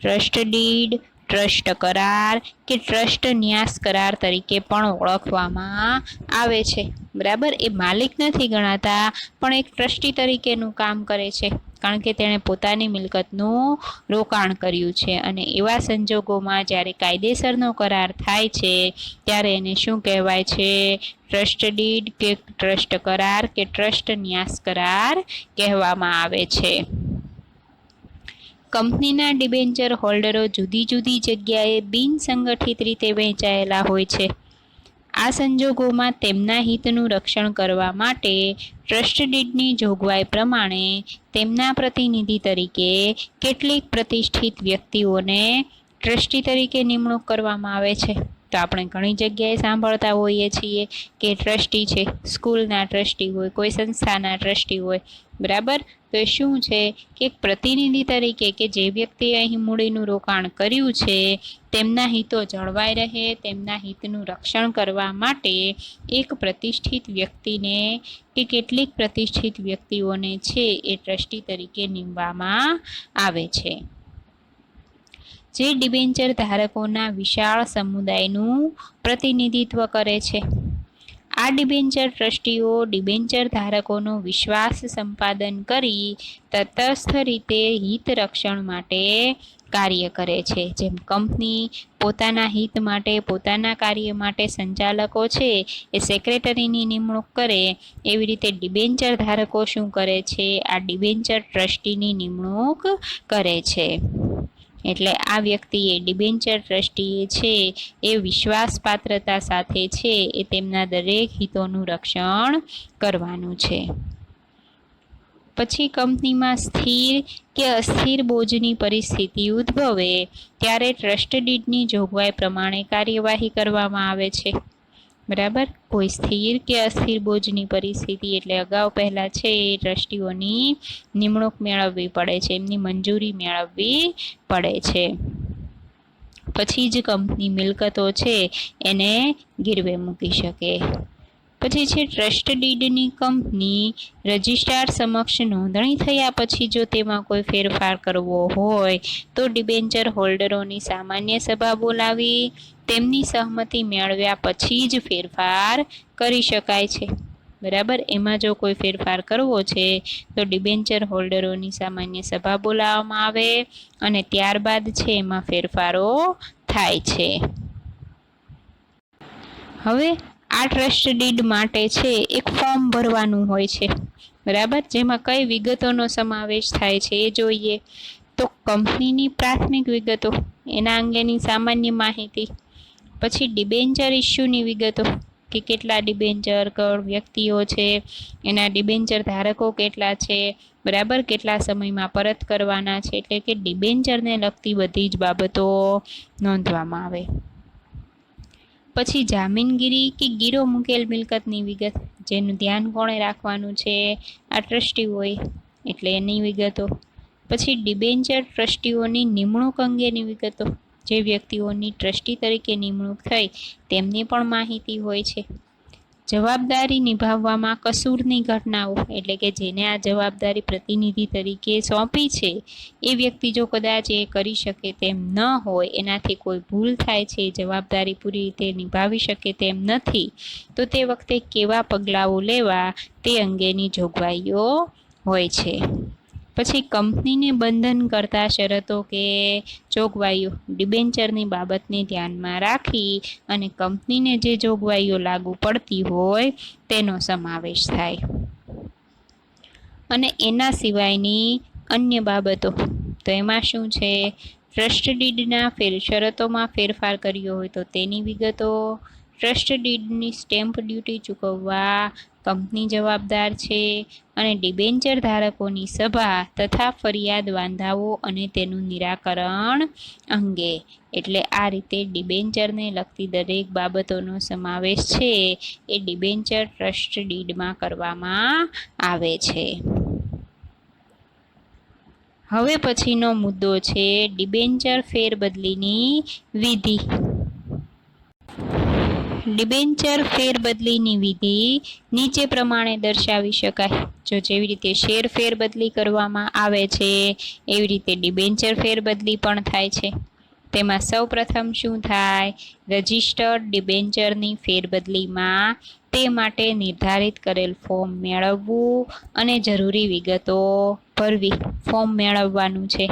[SPEAKER 1] ટ્રસ્ટ ડીડ, ટ્રસ્ટ કરાર કે ટ્રસ્ટ ન્યાસ કરાર તરીકે પણ ઓળખવામાં આવે છે. બરાબર, એ માલિક નથી ગણાતા પણ એક ટ્રસ્ટી તરીકેનું કામ કરે છે, કારણ કે તેણે પોતાની મિલકતનું રોકાણ કર્યું છે. અને એવા સંજોગોમાં જ્યારે કાયદેસરનો કરાર થાય છે ત્યારે એને શું કહેવાય છે? ટ્રસ્ટ ડીડ કે ટ્રસ્ટ કરાર કે ટ્રસ્ટ ન્યાસ કરાર કહેવામાં આવે છે. કંપનીના ડિબેન્ચર હોલ્ડરો જુદી જુદી જગ્યાએ બિનસંગઠિત રીતે વહેંચાયેલા હોય છે. આ સંજોગોમાં તેમના હિતનું રક્ષણ કરવા માટે ટ્રસ્ટ ડીડની જોગવાઈ પ્રમાણે તેમના પ્રતિનિધિ તરીકે કેટલીક પ્રતિષ્ઠિત વ્યક્તિઓને ટ્રસ્ટી તરીકે નિમણૂક કરવામાં આવે છે. તો આપણે ઘણી જગ્યાએ સાંભળતા હોઈએ છીએ કે ટ્રસ્ટી છે, સ્કૂલના ટ્રસ્ટી હોય, કોઈ સંસ્થાના ટ્રસ્ટી હોય. બરાબર, તો એ શું છે કે એક પ્રતિનિધિ તરીકે કે જે વ્યક્તિએ અહીં મૂડીનું રોકાણ કર્યું છે તેમના હિતો જળવાઈ રહે, તેમના હિતનું રક્ષણ કરવા માટે એક પ્રતિષ્ઠિત વ્યક્તિને કે કેટલીક પ્રતિષ્ઠિત વ્યક્તિઓને છે એ ટ્રસ્ટી તરીકે નીમવામાં આવે છે, જે ડિબેન્ચર ધારકોના વિશાળ સમુદાયનું પ્રતિનિધિત્વ કરે છે. આ ડિબેન્ચર ટ્રસ્ટીઓ ડિબેન્ચર ધારકોનો વિશ્વાસ સંપાદન કરી તટસ્થ રીતે હિત રક્ષણ માટે કાર્ય કરે છે. જેમ કંપની પોતાના હિત માટે પોતાના કાર્ય માટે સંચાલકો છે એ સેક્રેટરીની નિમણૂક કરે, એવી રીતે ડિબેન્ચર ધારકો શું કરે છે? આ ડિબેન્ચર ટ્રસ્ટીની નિમણૂક કરે છે. એટલે આ વ્યક્તિએ ડિબેન્ચર ટ્રસ્ટીએ છે એ વિશ્વાસપાત્રતા સાથે છે એ તેમના દરેક હિતોનું રક્ષણ કરવાનું છે. પછી કંપનીમાં સ્થિર કે અસ્થિર બોજની પરિસ્થિતિ ઉદ્ભવે ત્યારે ટ્રસ્ટ ડીડની જોગવાઈ પ્રમાણે કાર્યવાહી કરવામાં આવે છે. બરાબર, કોઈ સ્થિર કે અસ્થિર બોજની પરિસ્થિતિ એટલે અગાઉ પહેલાં છે એ ટ્રસ્ટીઓની નિમણૂક મેળવવી પડે છે, એમની મંજૂરી મેળવવી પડે છે. પછી જ કંપની મિલકતો છે એને ગીરવે મૂકી શકે. પછી છે ટ્રસ્ટ ડીડની કંપની રજિસ્ટ્રાર સમક્ષ નોંધણી થયા પછી જો તેમાં કોઈ ફેરફાર કરવો હોય તો ડિબેન્ચર હોલ્ડરોની સામાન્ય સભા બોલાવી તેમની સહમતિ મેળવ્યા પછી જ ફેરફાર કરી શકાય છે. બરાબર, એમાં જો કોઈ ફેરફાર કરવો છે તો ડિબેન્ચર હોલ્ડરોની સામાન્ય સભા બોલાવવામાં આવે અને ત્યારબાદ છે એમાં ફેરફારો થાય છે. હવે આ ટ્રસ્ટ ડીડ માટે છે એક ફોર્મ ભરવાનું હોય છે. બરાબર, જેમાં કઈ વિગતોનો સમાવેશ થાય છે એ જોઈએ. તો કંપનીની પ્રાથમિક વિગતો, એના અંગેની સામાન્ય માહિતી, પછી ડિબેન્ચર ઇસ્યુની વિગતો કે કેટલા ડિબેન્ચર, કણ વ્યક્તિઓ છે, એના ડિબેન્ચર ધારકો કેટલા છે, બરાબર, કેટલા સમયમાં પરત કરવાના છે, એટલે કે ડિબેન્ચરને લગતી બધી જ બાબતો નોંધવામાં આવે. પછી જામીનગીરી કે ગીરો મૂકેલ મિલકતની વિગત, જેનું ધ્યાન કોણે રાખવાનું છે? આ ટ્રસ્ટી હોય એટલે એની વિગતો. પછી ડિબેન્ચર ટ્રસ્ટીઓની નિમણૂક અંગેની વિગતો, જે વ્યક્તિઓની ટ્રસ્ટી તરીકે નિમણૂક થઈ તેમની પણ માહિતી હોય છે. જવાબદારી નિભાવવામાં કસૂરની ઘટનાઓ, એટલે કે જેને આ જવાબદારી પ્રતિનિધિ તરીકે સોંપી છે એ વ્યક્તિ જો કદાચ એ કરી શકે તેમ ન હોય, એનાથી કોઈ ભૂલ થાય છે, જવાબદારી પૂરી રીતે નિભાવી શકે તેમ નથી, તો તે વખતે કેવા પગલાઓ લેવા તે અંગેની જોગવાઈઓ હોય છે. પછી કંપનીને બંધન કરતા શરતો કે જોગવાઈઓ ડિબેન્ચરની બાબતને ધ્યાનમાં રાખી અને કંપનીને જે જોગવાઈઓ લાગુ પડતી હોય તેનો સમાવેશ થાય. અને એના સિવાયની અન્ય બાબતો, તો એમાં શું છે? ટ્રસ્ટ ડીડના શરતોમાં ફેરફાર કર્યો હોય તો તેની વિગતો, ટ્રસ્ટ ડીડની સ્ટેમ્પ ડ્યુટી ચૂકવવા કંપની જવાબદાર છે, અને ડિબેન્ચર ધારકોની સભા તથા ફરિયાદ વાંધાઓ અને તેનું નિરાકરણ અંગે. એટલે આ રીતે ડિબેન્ચરને લગતી દરેક બાબતોનો સમાવેશ છે એ ડિબેન્ચર ટ્રસ્ટ ડીડમાં કરવામાં આવે છે. હવે પછીનો મુદ્દો છે ડિબેન્ચર ફેરબદલીની વિધિ. ડિબેન્ચર ફેરબદલીની વિધિ નીચે પ્રમાણે દર્શાવી શકાય. જો જેવી રીતે શેર ફેરબદલી કરવામાં આવે છે એવી રીતે ડિબેન્ચર ફેરબદલી પણ થાય છે. તેમાં સૌ પ્રથમ શું થાય? રજિસ્ટર્ડ ડિબેન્ચરની ફેરબદલીમાં તે માટે નિર્ધારિત કરેલ ફોર્મ મેળવવું અને જરૂરી વિગતો ભરવી. ફોર્મ મેળવવાનું છે.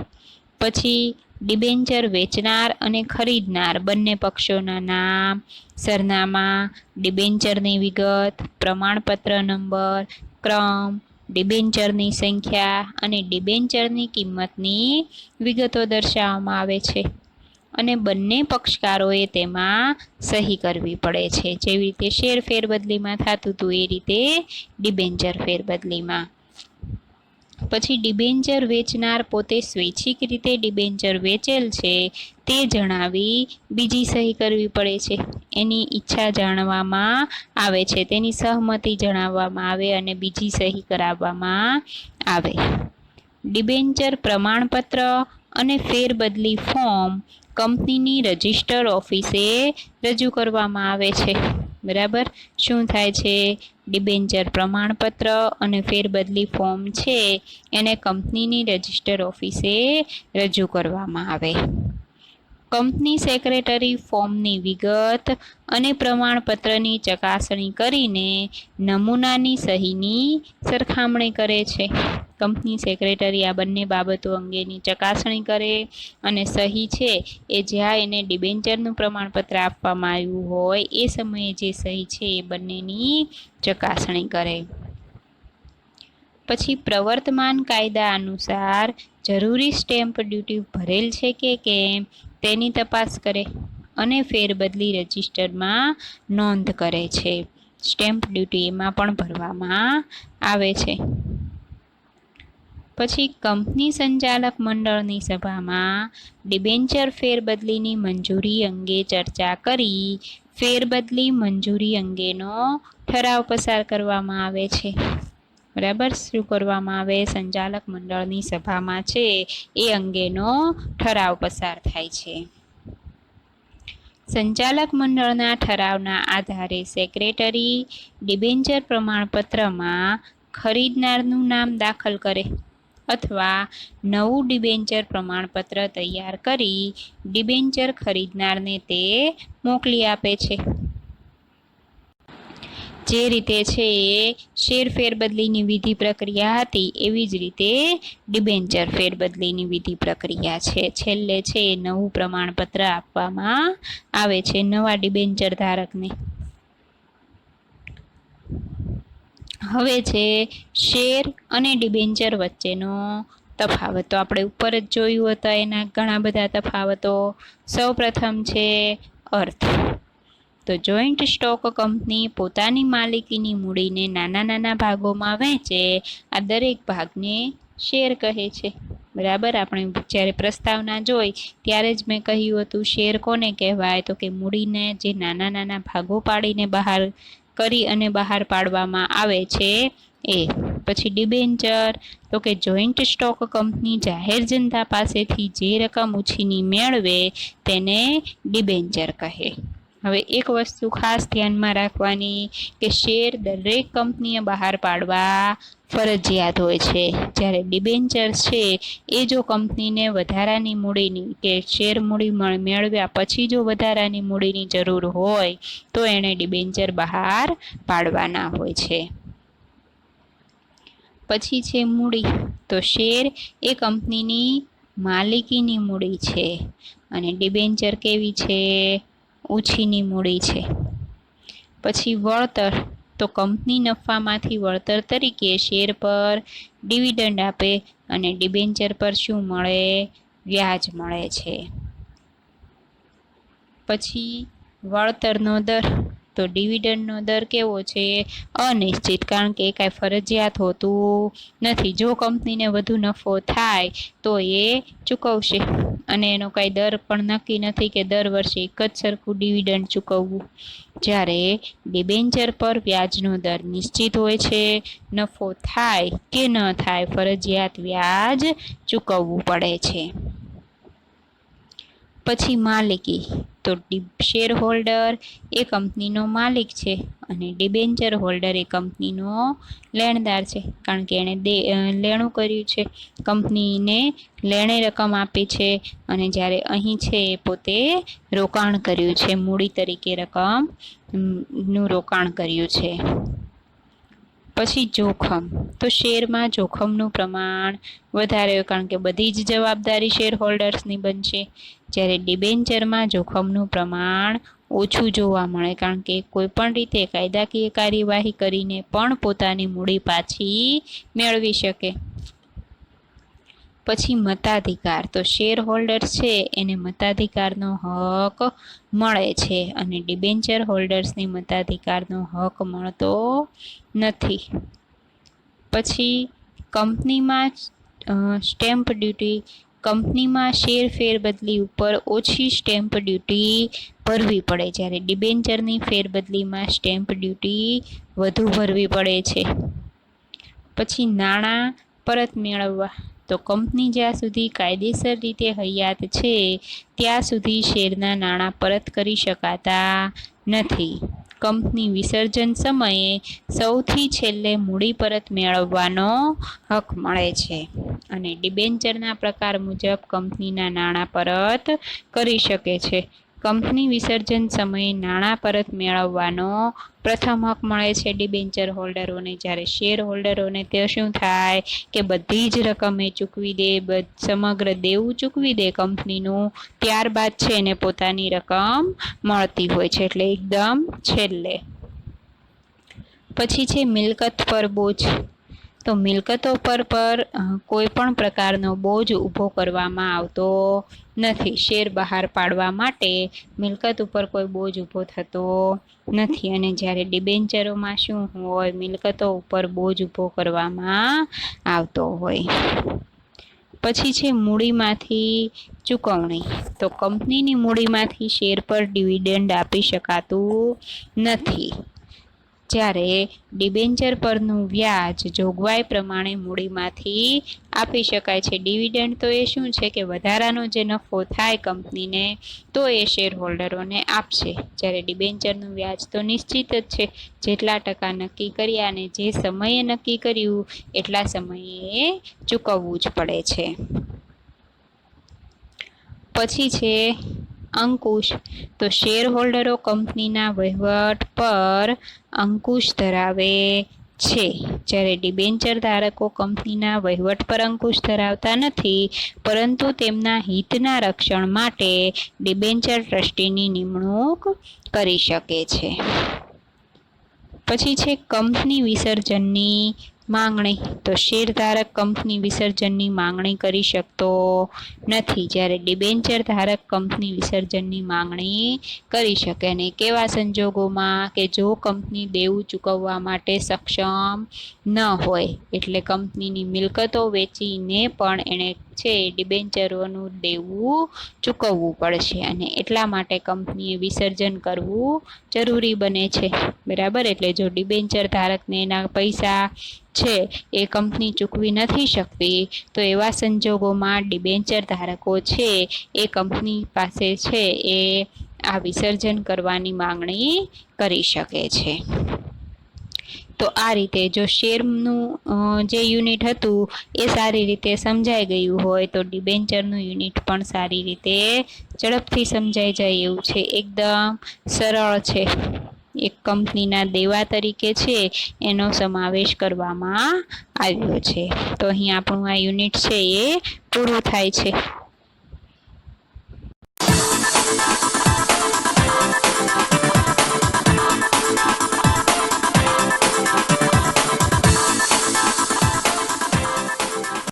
[SPEAKER 1] પછી ડિબેન્ચર વેચનાર અને ખરીદનાર બંને પક્ષોના નામ, સરનામા, ડિબેન્ચરની વિગત, પ્રમાણપત્ર નંબર, ક્રમ, ડિબેન્ચરની સંખ્યા અને ડિબેન્ચરની કિંમતની વિગતો દર્શાવવામાં આવે છે. અને બંને પક્ષકારોએ તેમાં સહી કરવી પડે છે. જેવી રીતે શેર ફેરબદલીમાં થતું હતું એ રીતે ડિબેન્ચર ફેરબદલીમાં. પછી ડિબેન્ચર વેચનાર પોતે સ્વૈચ્છિક રીતે ડિબેન્ચર વેચેલ છે તે જણાવી બીજી સહી કરવી પડે છે. એની ઈચ્છા જાણવામાં આવે છે, તેની સહમતિ જણાવવામાં આવે અને બીજી સહી કરાવવામાં આવે. ડિબેન્ચર પ્રમાણપત્ર અને ફેરબદલી ફોર્મ કંપનીની રજિસ્ટર ઓફિસે રજૂ કરવામાં આવે છે. બરાબર, શું થાય છે? ડિબેન્ચર પ્રમાણપત્ર અને ફેરબદલી ફોર્મ છે એને કંપનીની રજિસ્ટર ઓફિસે રજૂ કરવામાં આવે. કંપની સેક્રેટરી ફોર્મની વિગત અને પ્રમાણપત્રની ચકાસણી કરીને નમૂનાની સહીની સરખામણી કરે છે. કંપની સેક્રેટરી આ બંને બાબતો અંગેની ચકાસણી કરે અને સહી છે એ જ્યાં એને ડિબેન્ચરનું પ્રમાણપત્ર આપવામાં આવ્યું હોય એ સમયે જે સહી છે એ બંનેની ચકાસણી કરે. પછી પ્રવર્તમાન કાયદા અનુસાર જરૂરી સ્ટેમ્પ ડ્યુટી ભરેલ છે કે કેમ તેની તપાસ કરે અને ફેરબદલી રજિસ્ટરમાં નોંધ કરે છે. સ્ટેમ્પ ડ્યુટી એમાં પણ ભરવામાં આવે છે. પછી કંપની સંચાલક મંડળની સભામાં ડિબેન્ચર ફેરબદલીની મંજૂરી અંગે ચર્ચા કરી ફેરબદલી મંજૂરી અંગેનો ઠરાવ પસાર કરવામાં આવે છે. બરાબર, શું કરવામાં આવે? સંચાલક મંડળની સભામાં છે એ અંગેનો ઠરાવ પસાર થાય છે. સંચાલક મંડળના ઠરાવના આધારે સેક્રેટરી ડિબેન્ચર પ્રમાણપત્રમાં ખરીદનારનું નામ દાખલ કરે અથવા નવું ડિબેન્ચર પ્રમાણપત્ર તૈયાર કરી ડિબેન્ચર ખરીદનારને તે મોકલી આપે છે. જે રીતે છે એ શેર ફેરબદલીની વિધિ પ્રક્રિયા હતી એવી જ રીતે ડિબેન્ચર ફેરબદલીની વિધિ પ્રક્રિયા છે. છેલ્લે છે એ નવું પ્રમાણપત્ર આપવામાં આવે છે નવા ડિબેન્ચર ધારકને. હવે છે શેર અને ડિબેન્ચર વચ્ચેનો તફાવત. તો આપણે ઉપર જ જોયું હતા એના ઘણા બધા તફાવતો. સૌ પ્રથમ છે અર્થ. તો જોઈન્ટ સ્ટોક કંપની પોતાની માલિકીની મૂડીને નાના નાના ભાગોમાં વહેંચે. આ દરેક ભાગને શેર કહે છે. બરાબર, આપણે જ્યારે પ્રસ્તાવના જોઈ ત્યારે જ મેં કહ્યું હતું શેર કોને કહેવાય? તો કે મૂડીને જે નાના નાના ભાગો પાડીને બહાર કરી અને બહાર પાડવામાં આવે છે એ. પછી ડિબેન્ચર, તો કે જોઈન્ટ સ્ટોક કંપની જાહેર જનતા પાસેથી જે રકમ ઉછીની મેળવે તેને ડિબેન્ચર કહે. હવે એક વસ્તુ ખાસ ધ્યાનમાં રાખવાની કે શેર દરેક કંપનીએ બહાર પાડવા ફરજિયાત હોય છે. જ્યારે ડિબેન્ચર છે એ જો કંપનીને વધારાની મૂડીની કે શેર મૂડી મેળવ્યા પછી જો વધારાની મૂડીની જરૂર હોય તો એણે ડિબેન્ચર બહાર પાડવાના હોય છે. પછી છે મૂડી. તો શેર એ કંપનીની માલિકીની મૂડી છે અને ડિબેન્ચર કેવી છે? ઉછીની મૂડી છે. પછી વળતર. તો કંપની નફામાંથી વળતર તરીકે શેર પર ડિવિડન્ડ આપે અને ડિબેન્ચર પર શું મળે? વ્યાજ મળે છે. પછી વળતરનો દર. તો ડિવિડન્ડનો દર કેવો છે? અનિશ્ચિત, કારણ કે એ કાંઈ ફરજિયાત હોતું નથી. જો કંપનીને વધુ નફો થાય તો એ ચૂકવશે અને એનો કાંઈ દર પણ નક્કી નથી કે દર વર્ષે એક જ સરખું ડિવિડન્ડ ચૂકવવું. જ્યારે ડિબેન્ચર પર વ્યાજનો દર નિશ્ચિત હોય છે. નફો થાય કે ન થાય ફરજિયાત વ્યાજ ચૂકવવું પડે છે. પછી માલિકી. તો શેર હોલ્ડર એ કંપનીનો માલિક છે અને ડિબેન્ચર હોલ્ડર એ કંપનીનો લેણદાર છે, કારણ કે એણે લેણું કર્યું છે, કંપનીને લેણે રકમ આપી છે અને જ્યારે અહીં છે એ પોતે રોકાણ કર્યું છે, મૂડી તરીકે રકમનું રોકાણ કર્યું છે. પછી જોખમ. તો શેરમાં જોખમનું પ્રમાણ વધારે હોય, કારણ કે બધી જ જવાબદારી શેર હોલ્ડર્સની બનશે. જ્યારે ડિબેન્ચરમાં જોખમનું પ્રમાણ ઓછું જોવા મળે, કારણ કે કોઈ પણ રીતે કાયદાકીય કાર્યવાહી કરીને પણ પોતાની મૂડી પાછી મેળવી શકે. પછી મતાધિકાર. તો શેર હોલ્ડર્સ છે એને મતાધિકારનો હક મળે છે અને ડિબેન્ચર હોલ્ડર્સને મતાધિકારનો હક મળતો નથી. પછી કંપનીમાં સ્ટેમ્પ ડ્યુટી. કંપનીમાં શેર ફેરબદલી ઉપર ઓછી સ્ટેમ્પ ડ્યુટી ભરવી પડે, જ્યારે ડિબેન્ચરની ફેરબદલીમાં સ્ટેમ્પ ડ્યુટી વધુ ભરવી પડે છે. પછી નાણાં પરત મેળવવા. તો કંપની જ્યાં સુધી કાયદેસર રીતે હયાત છે ત્યાં સુધી શેરના નાણાં પરત કરી શકાતા નથી. કંપની વિસર્જન સમયે સૌથી છેલ્લે મૂડી પરત મેળવવાનો હક મળે છે અને ડિબેન્ચરના પ્રકાર મુજબ કંપનીના નાણાં પરત કરી શકે છે. કંપની વિસર્જન સમયે નાણાં પરત મેળવવાનો પ્રથમ હક મળે છે ડિબેન્ચર હોલ્ડરોને, જ્યારે શેર હોલ્ડરોને તે શું થાય કે બધી જ રકમ એ ચૂકવી દે, સમગ્ર દેવું ચૂકવી દે કંપનીનું, ત્યારબાદ છે એને પોતાની રકમ મળતી હોય છે, એટલે એકદમ છેલ્લે. પછી છે મિલકત પર બોજ. તો મિલકતો પર કોઈ પણ પ્રકારનો બોજ ઊભો કરવામાં આવતો નથી. શેર બહાર પાડવા માટે મિલકત ઉપર કોઈ બોજ ઊભો થતો નથી અને જ્યારે ડિબેન્ચરોમાં શું હોય, મિલકતો ઉપર બોજ ઊભો કરવામાં આવતો હોય. પછી છે મૂડીમાંથી ચૂકવણી. તો કંપનીની મૂડીમાંથી શેર પર ડિવિડન્ડ આપી શકાતું નથી, જ્યારે ડિબેન્ચર પરનું વ્યાજ જોગવાઈ પ્રમાણે મૂડીમાંથી આપી શકાય છે. ડિવિડન્ડ તો એ શું છે કે વધારાનો જે નફો થાય કંપનીને તો એ શેર હોલ્ડરોને આપશે, જ્યારે ડિબેન્ચરનું વ્યાજ તો નિશ્ચિત જ છે, જેટલા ટકા નક્કી કર્યા અને જે સમયે નક્કી કર્યું એટલા સમયે ચૂકવવું જ પડે છે. પછી છે અંકુશ. તો શેર હોલ્ડરો કંપનીના વહીવટ પર અંકુશ ધરાવે છે, જ્યારે ડિબેન્ચર ધારકો કંપનીના વહીવટ પર અંકુશ ધરાવતા નથી, પરંતુ તેમના હિતના રક્ષણ માટે ડિબેન્ચર ટ્રસ્ટીની નિમણૂક કરી શકે છે. પછી છે કંપની વિસર્જનની માંગણી. તો શેરધારક કંપની વિસર્જનની માંગણી કરી શકતો નથી, જ્યારે ડિબેન્ચર ધારક કંપની વિસર્જનની માંગણી કરી શકે. અને કેવા સંજોગોમાં કે જો કંપની દેવું ચૂકવવા માટે સક્ષમ ન હોય, એટલે કંપનીની મિલકતો વેચીને પણ એણે છે ડિબેન્ચરોનું દેવું ચૂકવવું પડશે અને એટલા માટે કંપનીએ વિસર્જન કરવું જરૂરી બને છે. બરાબર, એટલે જો ડિબેન્ચર ધારકને એના પૈસા છે એ કંપની ચૂકવી નથી શકતી, તો એવા સંજોગોમાં ડિબેન્ચર ધારકો છે એ કંપની પાસે છે એ આ વિસર્જન કરવાની માંગણી કરી શકે છે. તો આ રીતે જો શેરનું જે યુનિટ હતું એ સારી રીતે સમજાઈ ગયું હોય તો ડિબેન્ચરનું યુનિટ પણ સારી રીતે ઝડપથી સમજાઈ જાય એવું છે. એકદમ સરળ છે. એક કંપનીના દેવા તરીકે છે એનો સમાવેશ કરવામાં આવ્યો છે. તો અહીં આપણું આ યુનિટ છે એ પૂરું થાય છે.